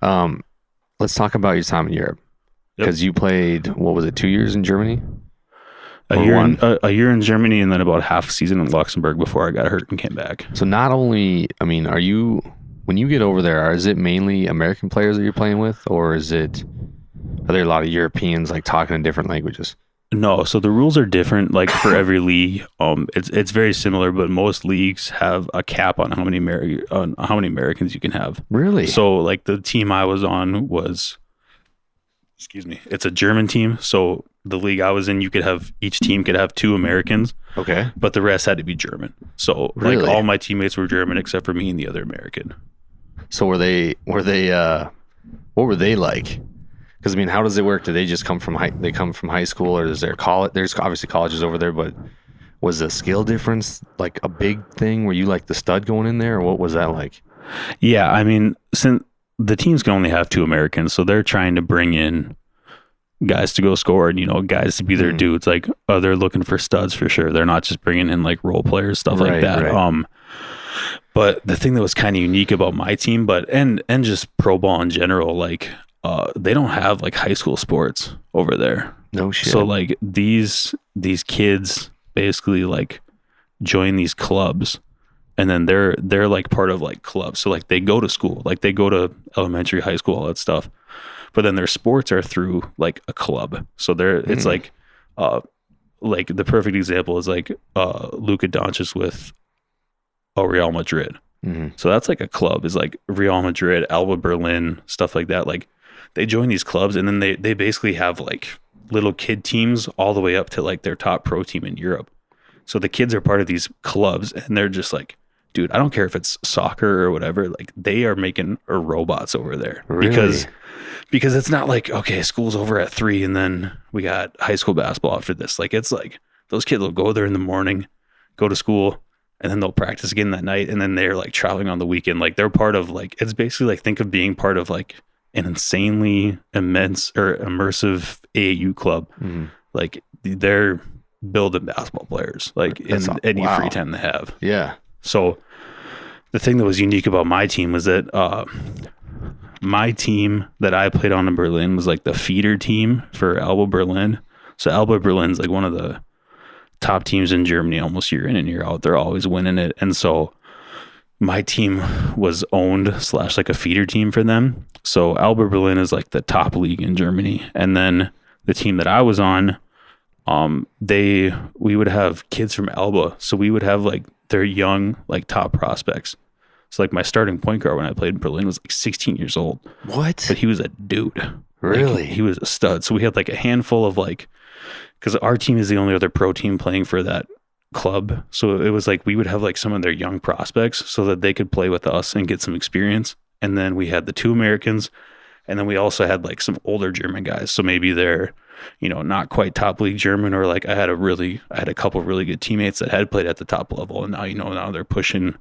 Let's talk about your time in Europe. Because you played, what was it, 2 years in Germany? A year in Germany, and then about half a season in Luxembourg before I got hurt and came back. So not only, I mean, when you get over there, is it mainly American players that you're playing with, or are there a lot of Europeans like talking in different languages? No, so the rules are different, like for every league. It's very similar, but most leagues have a cap on how many Americans you can have. Really? So like the team I was on was, it's a German team. So the league I was in, each team could have 2 Americans. Okay. But the rest had to be German. So like all my teammates were German except for me and the other American. So what were they like? Because I mean, how does it work? Do they just come from high school, or is there college? There's obviously colleges over there, but was the skill difference like a big thing? Were you like the stud going in there, or what was that like? Yeah, I mean, since the teams can only have 2 Americans, so they're trying to bring in guys to go score and, guys to be their dudes. Like, they're looking for studs for sure. They're not just bringing in like role players, stuff like that. Right. But the thing that was kind of unique about my team, and just pro ball in general, like, they don't have like high school sports over there. No shit. So like these kids basically like join these clubs and then they're like part of like clubs. So like they go to school, like they go to elementary, high school, all that stuff. But then their sports are through like a club. So it's like the perfect example is like Luka Doncic with Real Madrid. So that's like a club, is like Real Madrid, Alba Berlin, stuff like that. Like they join these clubs, and then they basically have like little kid teams all the way up to like their top pro team in Europe. So the kids are part of these clubs, and they're just like, dude, I don't care if it's soccer or whatever. Like they are making robots over there. Really? Because it's not like, okay, school's over at 3 and then we got high school basketball after this. Like it's like those kids will go there in the morning, go to school, and then they'll practice again that night, and then they're like traveling on the weekend. Like they're part of like, it's basically like, think of being part of like an insanely immense or immersive AAU club. Like they're building basketball players like in any free time they have. Yeah. So the thing that was unique about my team was that my team that I played on in Berlin was like the feeder team for Alba Berlin. So Alba Berlin's like one of the top teams in Germany almost year in and year out. They're always winning it. And so my team was owned / like a feeder team for them. So Alba Berlin is like the top league in Germany. And then the team that I was on, we would have kids from Alba. So we would have like their young, like top prospects. So like my starting point guard when I played in Berlin was like 16 years old. What? But he was a dude. Really? Like, he was a stud. So we had like a handful of like, because our team is the only other pro team playing for that club. So it was like we would have like some of their young prospects so that they could play with us and get some experience. And then we had the 2 Americans. And then we also had like some older German guys. So maybe they're, not quite top league German, or like I had a couple of really good teammates that had played at the top level. And now they're pushing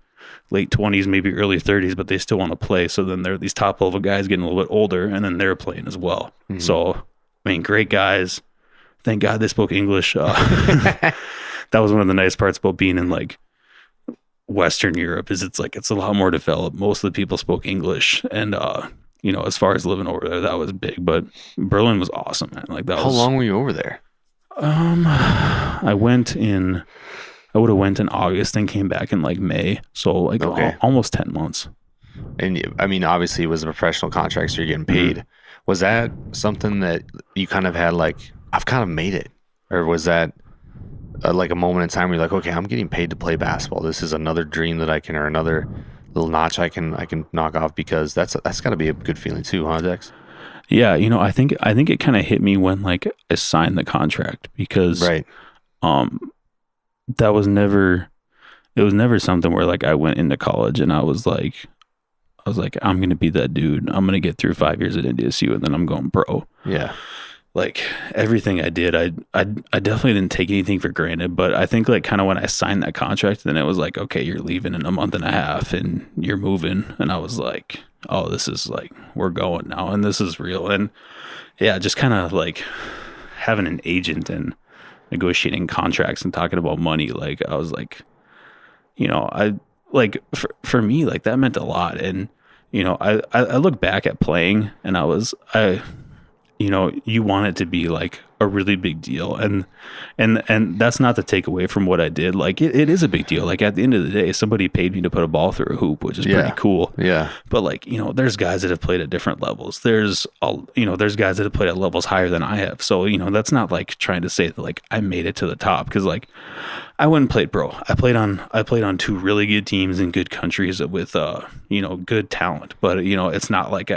late 20s, maybe early 30s, but they still want to play. So then there are these top level guys getting a little bit older, and then they're playing as well. So, I mean, great guys. Thank God they spoke English. That was one of the nice parts about being in like Western Europe, is it's a lot more developed. Most of the people spoke English, and as far as living over there, that was big. But Berlin was awesome, man. Like that. How long were you over there? I would have went in August and came back in like May. So like almost 10 months. And I mean, obviously it was a professional contract, so you're getting paid. Was that something that you kind of had like, I've kind of made it? Or was that like a moment in time where you're like, okay, I'm getting paid to play basketball. This is another dream that I can, or another little notch I can knock off, because that's got to be a good feeling too, huh, Dex? Yeah, I think it kind of hit me when like I signed the contract, because that was never something where like I went into college and I was like, I'm going to be that dude. I'm going to get through 5 years at NDSU and then I'm going pro. Yeah. Like everything I did, I definitely didn't take anything for granted, but I think like kind of when I signed that contract, then it was like, okay, you're leaving in a month and a half and you're moving. And I was like, oh, this is like, we're going now and this is real. And yeah, just kind of like having an agent and negotiating contracts and talking about money. Like I was like, I like for me, like that meant a lot. And, I look back at playing and you want it to be like a really big deal. And that's not to take away from what I did. Like it is a big deal. Like at the end of the day, somebody paid me to put a ball through a hoop, which is pretty cool. Yeah. But like, there's guys that have played at different levels. There's guys that have played at levels higher than I have. So, that's not like trying to say that like I made it to the top. Cause like I went and played pro. I played on 2 really good teams in good countries with, good talent, but it's not like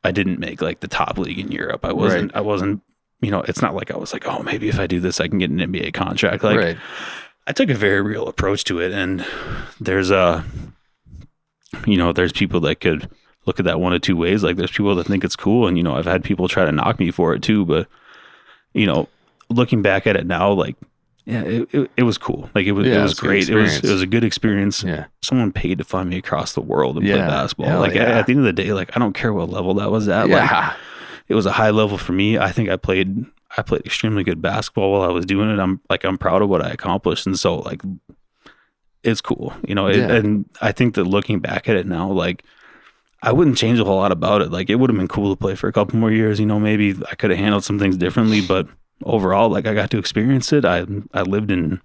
I didn't make like the top league in Europe. I wasn't, it's not like I was like, oh, maybe if I do this, I can get an NBA contract. Like I took a very real approach to it. And there's there's people that could look at that one of 2 ways. Like there's people that think it's cool. And, I've had people try to knock me for it too, but looking back at it now, like, yeah, it was cool. Like it was great. It was a good experience. Yeah. Someone paid to fly me across the world and play basketball. Hell like at the end of the day, like I don't care what level that was at. Yeah. Like it was a high level for me. I think I played extremely good basketball while I was doing it. I'm proud of what I accomplished. And so like it's cool. And I think that looking back at it now, like I wouldn't change a whole lot about it. Like it would have been cool to play for a couple more years. Maybe I could have handled some things differently, but overall, like I got to experience it. I lived in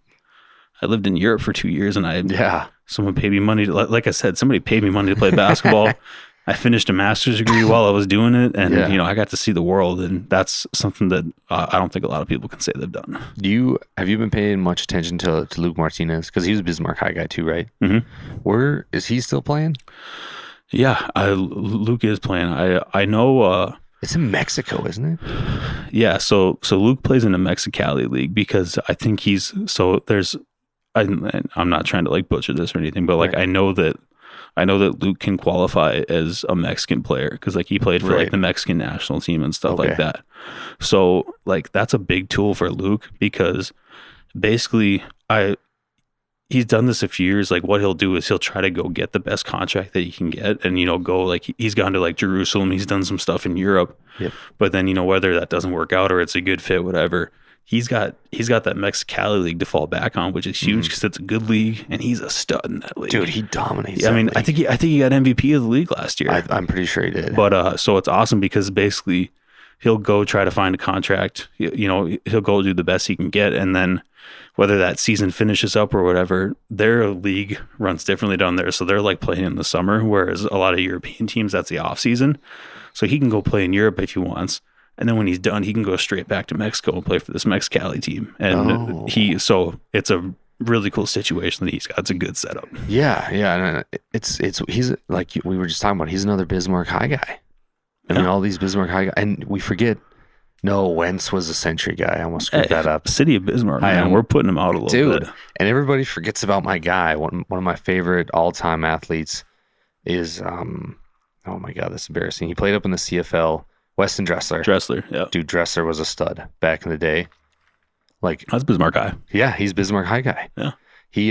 Europe for 2 years, and I Someone paid me money like I said, somebody paid me money to play basketball. I finished a master's degree while I was doing it, and I got to see the world, and that's something that I don't think a lot of people can say they've done. Have you been paying much attention to Luke Martinez? Because he was a Bismarck High guy too, right? Mm-hmm. Where is he still playing? Yeah, Luke is playing. I know. It's in Mexico, isn't it? Yeah, so Luke plays in the Mexicali League because I think I'm not trying to like butcher this or anything, but like right. I know that Luke can qualify as a Mexican player because like he played for like the Mexican national team and stuff like that. So like that's a big tool for Luke because basically he's done this a few years. Like what he'll do is he'll try to go get the best contract that he can get and, go like he's gone to like Jerusalem. He's done some stuff in Europe, but then, whether that doesn't work out or it's a good fit, whatever, he's got that Mexicali League to fall back on, which is huge because it's a good league and he's a stud in that league. Dude, he dominates. Yeah, I mean, I think he got MVP of the league last year. I'm pretty sure he did. But so it's awesome because basically he'll go try to find a contract. He'll go do the best he can get, and then whether that season finishes up or whatever, their league runs differently down there. So they're like playing in the summer, whereas a lot of European teams, that's the off season. So he can go play in Europe if he wants. And then when he's done, he can go straight back to Mexico and play for this Mexicali team. And so it's a really cool situation that he's got. It's a good setup. Yeah. And he's like we were just talking about, he's another Bismarck High guy. I mean, all these Bismarck High guys, and we forget, no, Wentz was a Century guy. I almost screwed that up. City of Bismarck, man. We're putting him out a little bit. And everybody forgets about my guy. One of my favorite all-time athletes is, oh my God, that's embarrassing. He played up in the CFL. Weston Dressler. Yeah. Dude, Dressler was a stud back in the day. Like that's Bismarck High. Yeah, he's Bismarck High guy. Yeah. He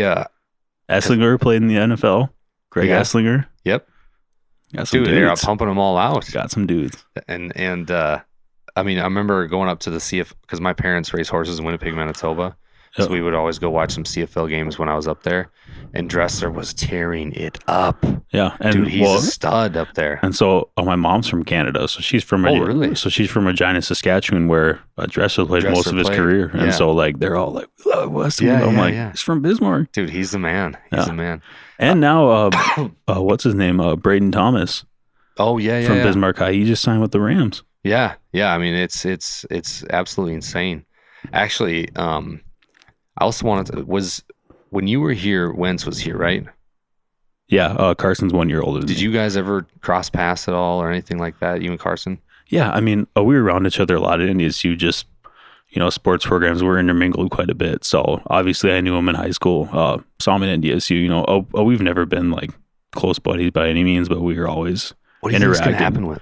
Esslinger played in the NFL. Greg Esslinger. Yep. Dude, they're pumping them all out. Got some dudes. And I mean, I remember going up to the CFL because my parents race horses in Winnipeg, Manitoba. So we would always go watch some CFL games when I was up there, and Dressler was tearing it up. Yeah, and dude, he's a stud up there. And so, my mom's from Canada, so she's from So she's from Regina, Saskatchewan, where Dressler played most of his career, and so like they're all like, "We love Weston." I'm like, he's from Bismarck, dude. He's the man. He's the man. And now, what's his name? Braden Thomas. Oh yeah, from Bismarck High. He just signed with the Rams. Yeah. I mean, it's absolutely insane. Actually, I also wanted to, when you were here, Wentz was here, right? Yeah, Carson's 1 year older than Did me. you guys ever cross paths at all or anything like that, you and Carson? Yeah, I mean, we were around each other a lot at NDSU, just, sports programs were intermingled quite a bit. So obviously I knew him in high school, saw him at NDSU, we've never been like close buddies by any means, but we were always what do you think is going to happen with?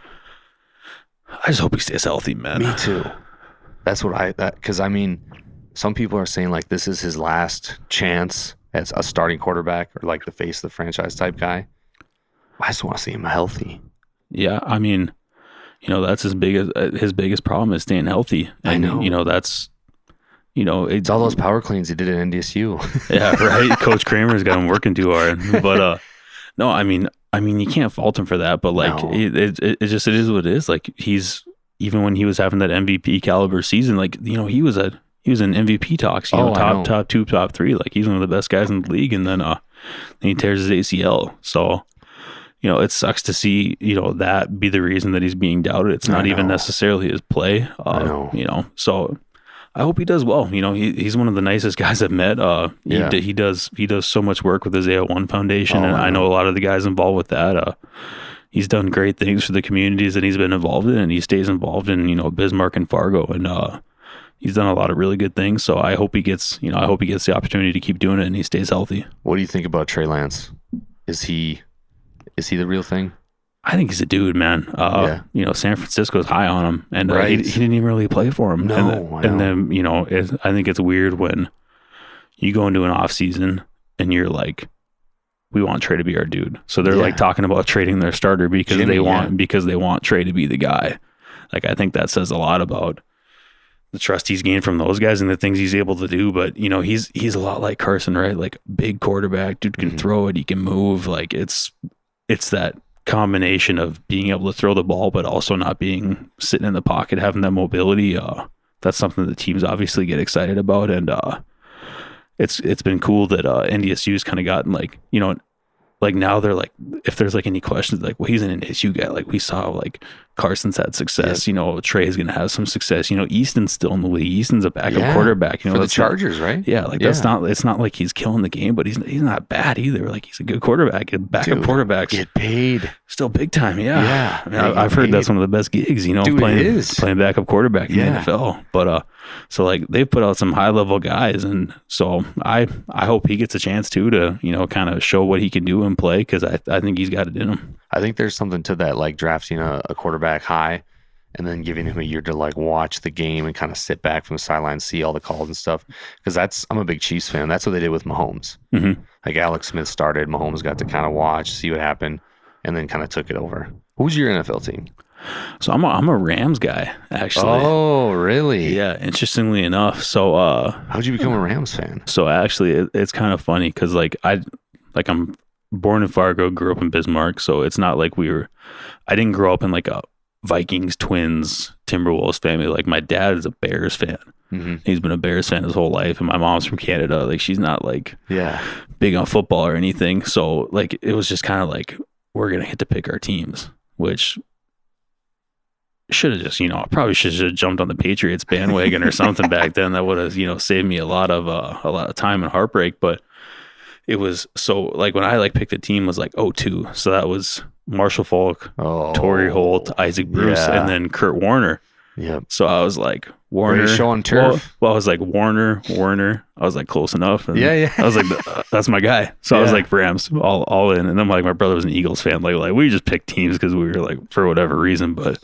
I just hope he stays healthy, man. Me too. That's what because I mean, some people are saying like this is his last chance as a starting quarterback or like the face of the franchise type guy. I just want to see him healthy. Yeah, I mean, that's his biggest problem is staying healthy. And, I know. That's, it's all those power cleans he did at NDSU. Yeah, right. Coach Kramer's got him working too hard. But no, I mean, you can't fault him for that. But like, it is what it is. Like even when he was having that MVP caliber season, like he was in MVP talks, top 2, top 3. Like he's one of the best guys in the league, and then he tears his ACL. So, it sucks to see, that be the reason that he's being doubted. It's not even necessarily his play. So I hope he does well. He's one of the nicest guys I've met. He does so much work with his AO1 Foundation, and I know a lot of the guys involved with that. He's done great things for the communities that he's been involved in, and he stays involved in, Bismarck and Fargo, and he's done a lot of really good things. So I hope he gets the opportunity to keep doing it and he stays healthy. What do you think about Trey Lance? Is he the real thing? I think he's a dude, man. San Francisco's high on him, and he didn't even really play for him. No, and then I think it's weird when you go into an off season and you're like, we want Trey to be our dude. So they're like talking about trading their starter because they want Trey to be the guy. Like I think that says a lot about the trust he's gained from those guys and the things he's able to do. But he's a lot like Carson, right? Like big quarterback, dude can throw it, he can move. Like it's that combination of being able to throw the ball, but also not being sitting in the pocket, having that mobility. That's something that teams obviously get excited about. And it's been cool that NDSU's kind of gotten like, you know, like now they're like, if there's like any questions, like, well, he's an NDSU guy. Like we saw like Carson's had success, you know, Trey's going to have some success, you know, Easton's still in the league. Easton's a backup quarterback, you know, for the Chargers, right? Yeah. Like it's not like he's killing the game, but he's not bad either. Like he's a good quarterback. Backup quarterbacks get paid still big time. Yeah. Yeah. I mean, I've heard that's one of the best gigs, you know, playing backup quarterback in the NFL. But, so like they've put out some high level guys. And so I hope he gets a chance too, to, you know, kind of show what he can do and play. Cause I think he's got it in him. I think there's something to that, like drafting a quarterback high and then giving him a year to like watch the game and kind of sit back from the sideline, see all the calls and stuff. Because I'm a big Chiefs fan. That's what they did with Mahomes. Mm-hmm. Like Alex Smith started, Mahomes got to kind of watch, see what happened, and then kind of took it over. Who's your NFL team? So I'm a Rams guy, actually. Oh, really? Yeah, interestingly enough. So how'd you become a Rams fan? So actually, it's kind of funny because I'm born in Fargo, grew up in Bismarck, so it's not like I didn't grow up in like a Vikings, Twins, Timberwolves family. Like my dad is a Bears fan. Mm-hmm. He's been a Bears fan his whole life, and my mom's from Canada. Like she's not like big on football or anything. So like it was just kind of like we're gonna get to pick our teams, which should have just, you know, I probably should have jumped on the Patriots bandwagon or something back then. That would have, you know, saved me a lot of time and heartbreak. But it was so like when I like picked a team was like 2002. So that was Marshall Faulk, Torrey Holt, Isaac Bruce, and then Kurt Warner. Yep. So I was like, Warner. Showing turf. Well, I was like, Warner. I was like, close enough. And yeah. I was like, that's my guy. So I was like, Rams, all in. And then like my brother was an Eagles fan. Like we just picked teams because we were like, for whatever reason. But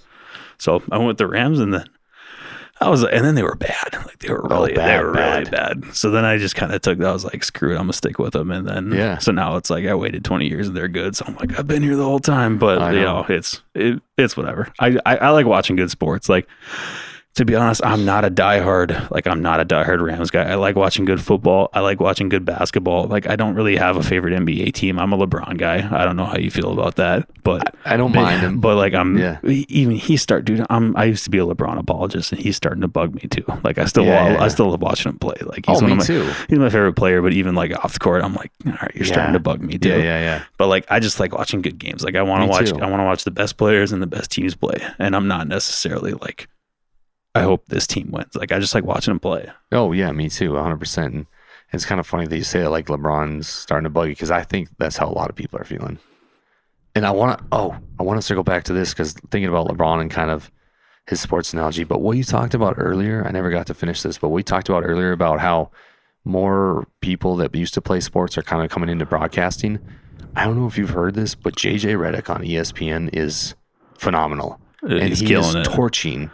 so I went with the Rams, and then and then they were bad. Like they were really bad. So then I just kind of I was like, screw it, I'm gonna stick with them. And then so now it's like I waited 20 years and they're good. So I'm like, I've been here the whole time. But you know, it's whatever. I like watching good sports. Like to be honest, I'm not a diehard Rams guy. I like watching good football. I like watching good basketball. Like I don't really have a favorite NBA team. I'm a LeBron guy. I don't know how you feel about that, but I don't mind him. But like I used to be a LeBron apologist, and he's starting to bug me too. Like I still love watching him play. Like he's he's my favorite player. But even like off the court, I'm like, all right, you're starting to bug me too. Yeah. But like I just like watching good games. Like I want to watch the best players and the best teams play. And I'm not necessarily like, I hope this team wins. Like I just like watching them play. Oh yeah, me too, 100%. And it's kind of funny that you say that, like LeBron's starting to bug you, because I think that's how a lot of people are feeling. And I want to circle back to this, because thinking about LeBron and kind of his sports analogy. But what you talked about earlier, I never got to finish this, but we talked about earlier about how more people that used to play sports are kind of coming into broadcasting. I don't know if you've heard this, but JJ Redick on ESPN is phenomenal. And he's he killing is it. torching,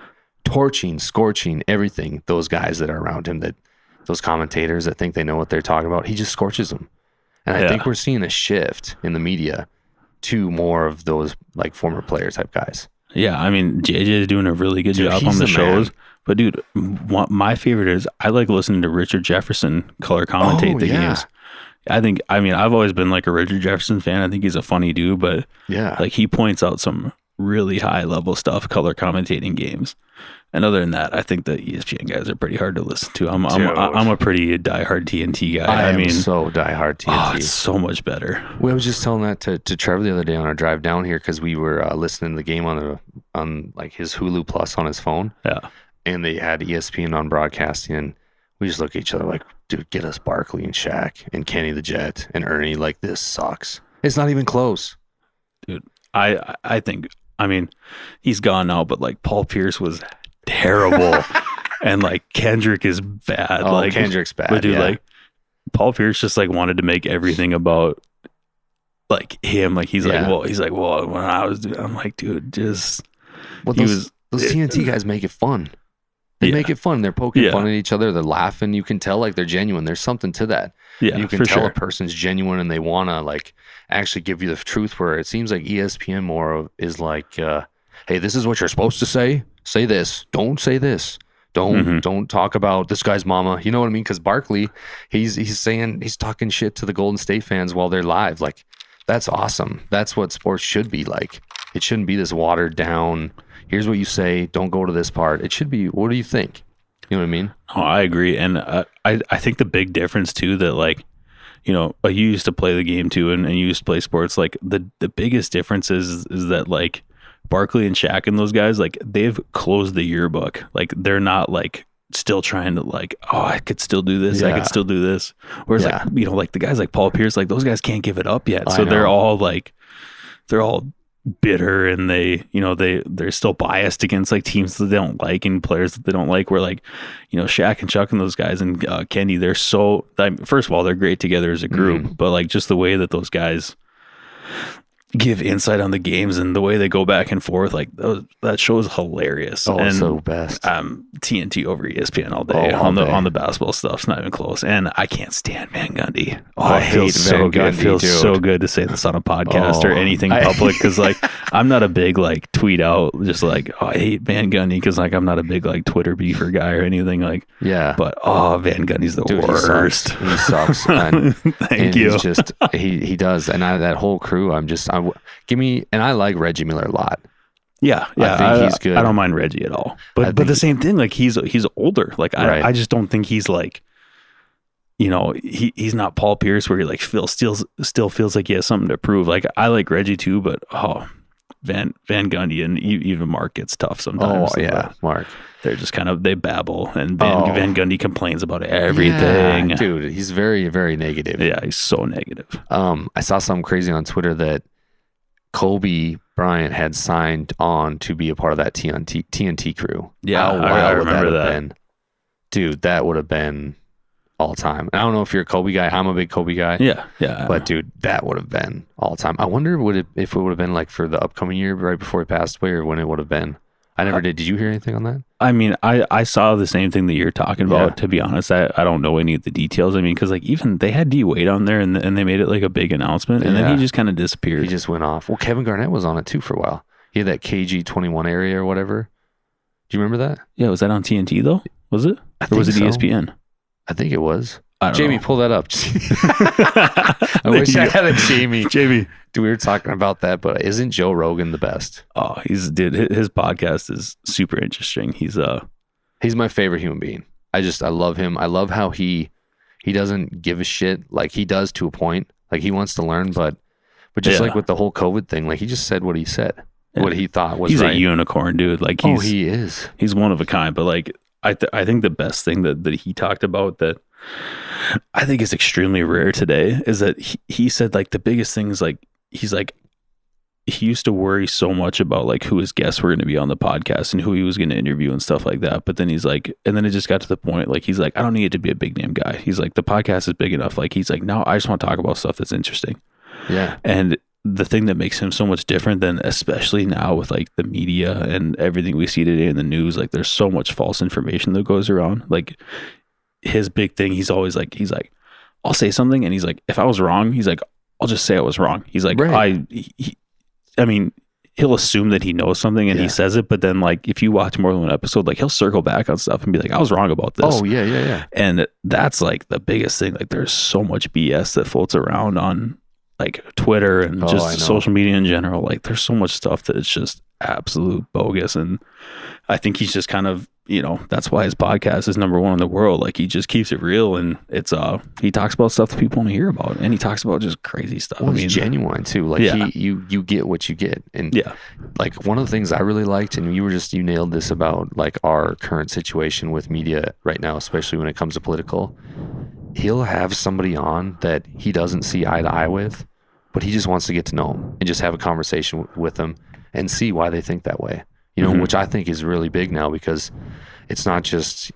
scorching everything. Those guys that are around him, those commentators that think they know what they're talking about, he just scorches them. And I think we're seeing a shift in the media to more of those like former player type guys. Yeah, I mean, JJ is doing a really good job on the shows. Man. But dude, my favorite is I like listening to Richard Jefferson color commentate the games. I've always been like a Richard Jefferson fan. I think he's a funny dude, but like he points out some really high level stuff color commentating games. And other than that, I think the ESPN guys are pretty hard to listen to. I'm a pretty diehard TNT guy. I mean, so diehard TNT. Oh, it's so much better. Well, I was just telling that to Trevor the other day on our drive down here, because we were listening to the game on like his Hulu Plus on his phone. Yeah. And they had ESPN on broadcasting, and we just look at each other like, dude, get us Barkley and Shaq and Kenny the Jet and Ernie. Like, this sucks. It's not even close. Dude, I think, I mean, he's gone now, but like Paul Pierce was terrible. And like Kendrick is bad. Oh, like Kendrick's bad. But dude, like Paul Pierce just like wanted to make everything about like him. Like he's like, well, when I was doing, I'm like, dude, just those TNT guys make it fun. They make it fun. They're poking fun at each other. They're laughing. You can tell like they're genuine. There's something to that. Yeah, you can tell a person's genuine and they want to like actually give you the truth, where it seems like ESPN more is like, hey, this is what you're supposed to say. Say this. Don't say this. Don't talk about this guy's mama. You know what I mean? Because Barkley, he's talking shit to the Golden State fans while they're live. Like, that's awesome. That's what sports should be like. It shouldn't be this watered down, here's what you say, don't go to this part. It should be, what do you think? You know what I mean? Oh, I agree. And I think the big difference too, that like, you used to play the game too, and you used to play sports. Like the biggest difference is that like Barkley and Shaq and those guys, like they've closed the yearbook. Like they're not like still trying to like, oh, I could still do this. I could still do this. Whereas like, like the guys like Paul Pierce, like those guys can't give it up yet. So they're all bitter, and they're still biased against like teams that they don't like and players that they don't like. Where like, Shaq and Chuck and those guys and Kenny, they're so, first of all, they're great together as a group, but like just the way that those guys give insight on the games and the way they go back and forth, like that show is hilarious. Oh, and it's so best. TNT over ESPN all day on the basketball stuff. It's not even close. And I can't stand Van Gundy. I hate Van Gundy. It feels so good to say this on a podcast or anything public, because like I'm not a big like tweet out just like, oh, I hate Van Gundy, because like I'm not a big like Twitter beefer guy or anything like. Yeah. But Van Gundy's the worst. He sucks. And, Thank you. He's just he does, and that whole crew. And I like Reggie Miller a lot. Yeah, I think he's good. I don't mind Reggie at all. But the same thing, like he's older. Like I just don't think he's like, he's not Paul Pierce where he like still feels like he has something to prove. Like I like Reggie too, but Van Gundy and even Mark gets tough sometimes. Oh yeah, Mark. They're just they babble, and Van Gundy complains about everything. Yeah, dude, he's very, very negative. Yeah, he's so negative. I saw something crazy on Twitter that Kobe Bryant had signed on to be a part of that TNT crew. Yeah, I remember that. Been? Dude, that would have been all time. And I don't know if you're a Kobe guy. I'm a big Kobe guy. Yeah. But dude, that would have been all time. I wonder if it would have been like for the upcoming year right before he passed away, or when it would have been. I never did. Did you hear anything on that? I mean, I saw the same thing that you're talking about. Yeah. To be honest, I don't know any of the details. I mean, because like even they had D Wade on there, and they made it like a big announcement, and then he just kind of disappeared. He just went off. Well, Kevin Garnett was on it too for a while. He had that KG21 area or whatever. Do you remember that? Yeah, was that on TNT though? Was it? Or was it ESPN? I think it was. Jamie, pull that up. I wish I had a Jamie. Jamie. Dude, we were talking about that, but isn't Joe Rogan the best? Oh, his podcast is super interesting. He's my favorite human being. I love him. I love how he doesn't give a shit. Like he does to a point. Like he wants to learn, but just like with the whole COVID thing, like he just said what he said, what he thought was right. He's a unicorn, dude. Like he is. He's one of a kind. But like I think the best thing that he talked about that I think is extremely rare today is that he said like the biggest thing is like he's like he used to worry so much about like who his guests were going to be on the podcast and who he was going to interview and stuff like that. But then he's like, and then it just got to the point like he's like, I don't need it to be a big name guy. He's like, the podcast is big enough. Like he's like, no, I just want to talk about stuff that's interesting. Yeah. And the thing that makes him so much different than, especially now with like the media and everything we see today in the news, like there's so much false information that goes around. Like his big thing, he's always like, I'll say something and he's like, if I was wrong, he's like, I'll just say I was wrong. He's like, right. I mean, he'll assume that he knows something and he says it, but then like if you watch more than one episode, like he'll circle back on stuff and be like, I was wrong about this. Oh yeah. And that's like the biggest thing. Like there's so much BS that floats around on like Twitter and just social media in general. Like there's so much stuff that it's just absolute bogus. And I think he's just kind of, that's why his podcast is number one in the world. Like he just keeps it real, and it's he talks about stuff that people want to hear about, and he talks about just crazy stuff. Well, he's genuine too. Like you get what you get. And like one of the things I really liked, and you nailed this about like our current situation with media right now, especially when it comes to political. He'll have somebody on that he doesn't see eye to eye with, but he just wants to get to know them and just have a conversation with them and see why they think that way. Which I think is really big now, because it's not just,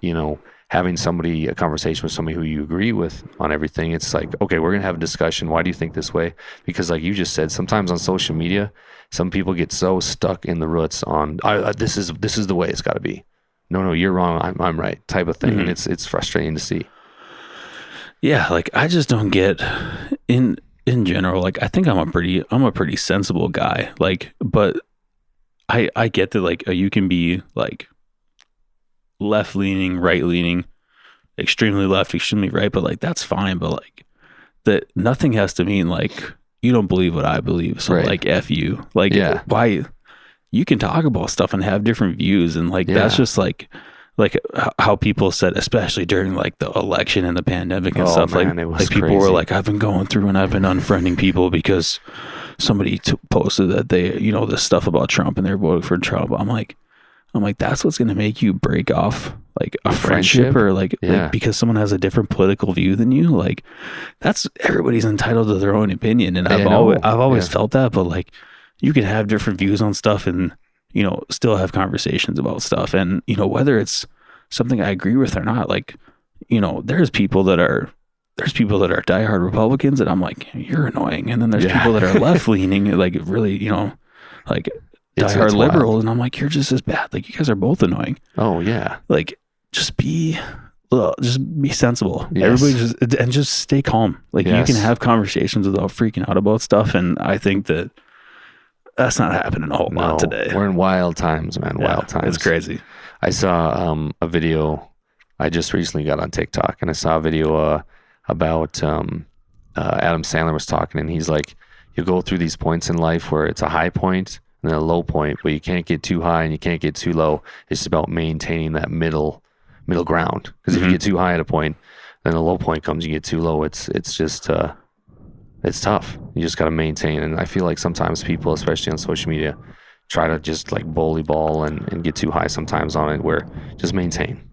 having a conversation with somebody who you agree with on everything. It's like, okay, we're going to have a discussion. Why do you think this way? Because like you just said, sometimes on social media, some people get so stuck in the roots on, this is the way it's got to be. No, you're wrong. I'm right type of thing. Mm-hmm. And it's frustrating to see. Yeah. Like I just don't get in general, like I think I'm a pretty sensible guy. Like, but I get that like you can be like left leaning, right leaning, extremely left, extremely right, but like that's fine. But like that nothing has to mean like you don't believe what I believe. So like F you. Like why you can talk about stuff and have different views, and like that's just like like how people said, especially during like the election and the pandemic and stuff, man, like people were like, I've been going through and I've been unfriending people because somebody posted that they, you know, this stuff about Trump and they're voting for Trump. I'm like, that's what's going to make you break off like a friendship or like because someone has a different political view than you. Like that's, everybody's entitled to their own opinion. And I've always felt that, but like you can have different views on stuff and, you know, still have conversations about stuff. And, you know, whether it's something I agree with or not, like, you know, there's people that are diehard Republicans and I'm like, you're annoying. And then there's people that are left leaning, like really, you know, like diehard liberals. And I'm like, you're just as bad. Like you guys are both annoying. Oh yeah. Like just be sensible. Yes. Everybody just stay calm. Like you can have conversations without freaking out about stuff. And I think that's not happening a whole lot today. We're in wild times, man. Wild times. It's crazy. I saw a video. I just recently got on TikTok and I saw a video about Adam Sandler was talking, and he's like, you go through these points in life where it's a high point and then a low point, but you can't get too high and you can't get too low. It's just about maintaining that middle ground. Because if you get too high at a point, then a low point comes, you get too low. It's just it's tough. You just got to maintain. And I feel like sometimes people, especially on social media, try to just like bully ball and get too high sometimes on it, where just maintain.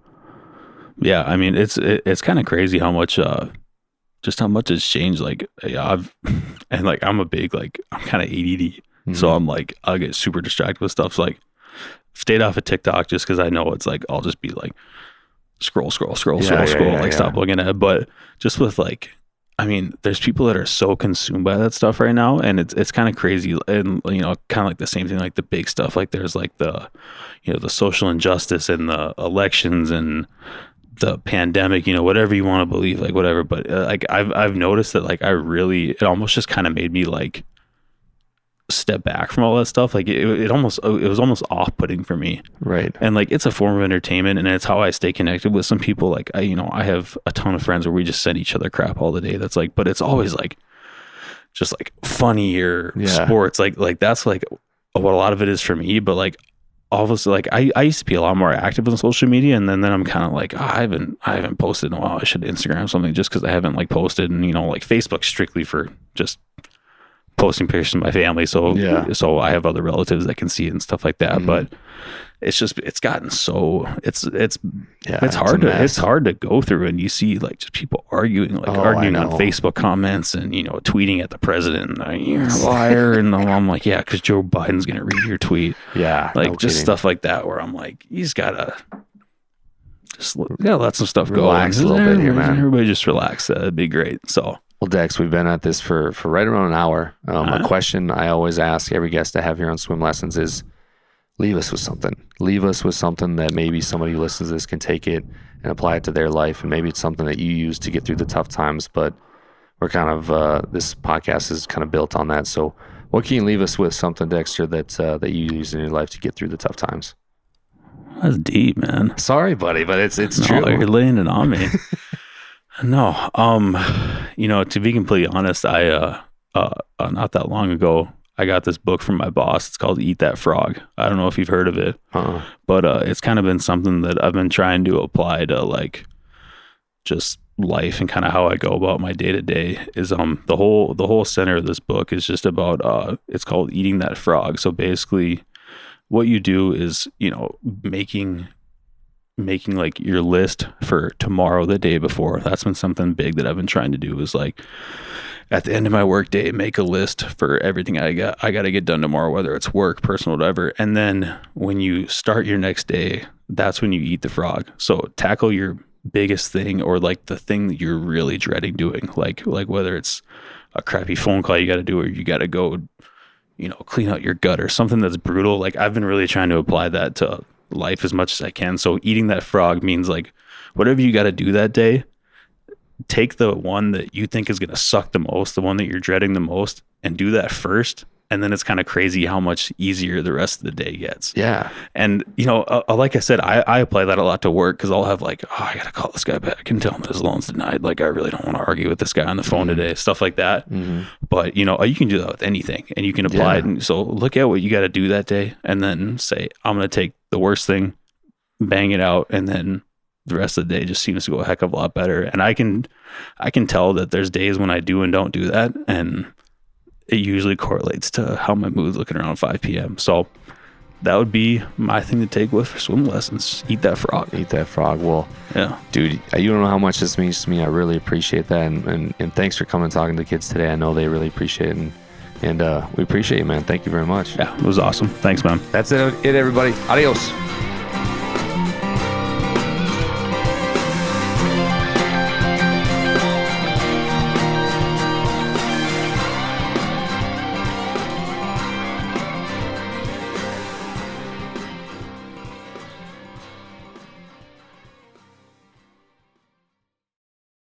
Yeah. I mean, it's kind of crazy how much, just how much has changed. Like I'm a big, like, I'm kind of ADD. So I'm like, I'll get super distracted with stuff. So like stayed off of TikTok just cause I know it's like, I'll just be like, scroll, stop looking at it. But just with like, I mean, there's people that are so consumed by that stuff right now, and it's kind of crazy. And, you know, kind of like the same thing, like the big stuff, like there's like the, you know, the social injustice and the elections and the pandemic, you know, whatever you want to believe, like whatever. But like I've noticed that like it almost just kind of made me like step back from all that stuff. Like it was almost off-putting for me. Right. And like it's a form of entertainment, and it's how I stay connected with some people. Like I have a ton of friends where we just send each other crap all the day. That's like, but it's always like just like funny or sports. Like that's like what a lot of it is for me. But like obviously, like I used to be a lot more active on social media, and then I'm kind of like, I haven't posted in a while. I should Instagram something just because I haven't like posted. And, you know, like Facebook strictly for just posting pictures of my family, so I have other relatives that can see it and stuff like that. But it's just, it's gotten so it's hard to go through, and you see like just people arguing on Facebook comments and, you know, tweeting at the president, you're a liar, and I'm like, yeah, because Joe Biden's gonna read your tweet, like just stuff like that, where I'm like, you just gotta let some stuff relax go. A little bit here, man. Everybody just relax. That'd be great. So. Well, Dex, we've been at this for right around an hour. A question I always ask every guest I have here on Swim Lessons is, leave us with something. Leave us with something that maybe somebody who listens to this can take it and apply it to their life. And maybe it's something that you use to get through the tough times. But we're kind of, this podcast is kind of built on that. So what can you leave us with, something, Dexter, that you use in your life to get through the tough times? That's deep, man. Sorry, buddy, but it's true. You're laying it on me. No, you know, to be completely honest, I not that long ago, I got this book from my boss. It's called Eat That Frog. I don't know if you've heard of it, but it's kind of been something that I've been trying to apply to like just life and kind of how I go about my day to day. Is the whole center of this book is just about it's called Eating That Frog. So basically, what you do is, you know, making like your list for tomorrow, the day before. That's been something big that I've been trying to do, is like at the end of my work day, make a list for everything I got to get done tomorrow, whether it's work, personal, whatever. And then when you start your next day, that's when you eat the frog. So tackle your biggest thing, or like the thing that you're really dreading doing, like whether it's a crappy phone call you got to do, or you got to go, you know, clean out your gut, or something that's brutal. Like I've been really trying to apply that to life as much as I can. So eating that frog means like whatever you got to do that day, take the one that you think is going to suck the most, the one that you're dreading the most, and do that first. And then it's kind of crazy how much easier the rest of the day gets. Yeah. And, you know, like I said, I apply that a lot to work, because I'll have like, I got to call this guy back and tell him that his loan's denied. Like, I really don't want to argue with this guy on the phone today, stuff like that. But, you know, you can do that with anything, and you can apply it. And so look at what you got to do that day, and then say, I'm going to take the worst thing, bang it out, and then the rest of the day just seems to go a heck of a lot better. And I can tell that there's days when I do and don't do that, and it usually correlates to how my mood's looking around 5 p.m. So that would be my thing to take with for swim lessons. Eat that frog. Eat that frog. Well, yeah, dude, you don't know how much this means to me. I really appreciate that, and thanks for coming and talking to the kids today. I know they really appreciate it, and we appreciate you, man. Thank you very much. Yeah, it was awesome. Thanks, man. That's it, everybody. Adios.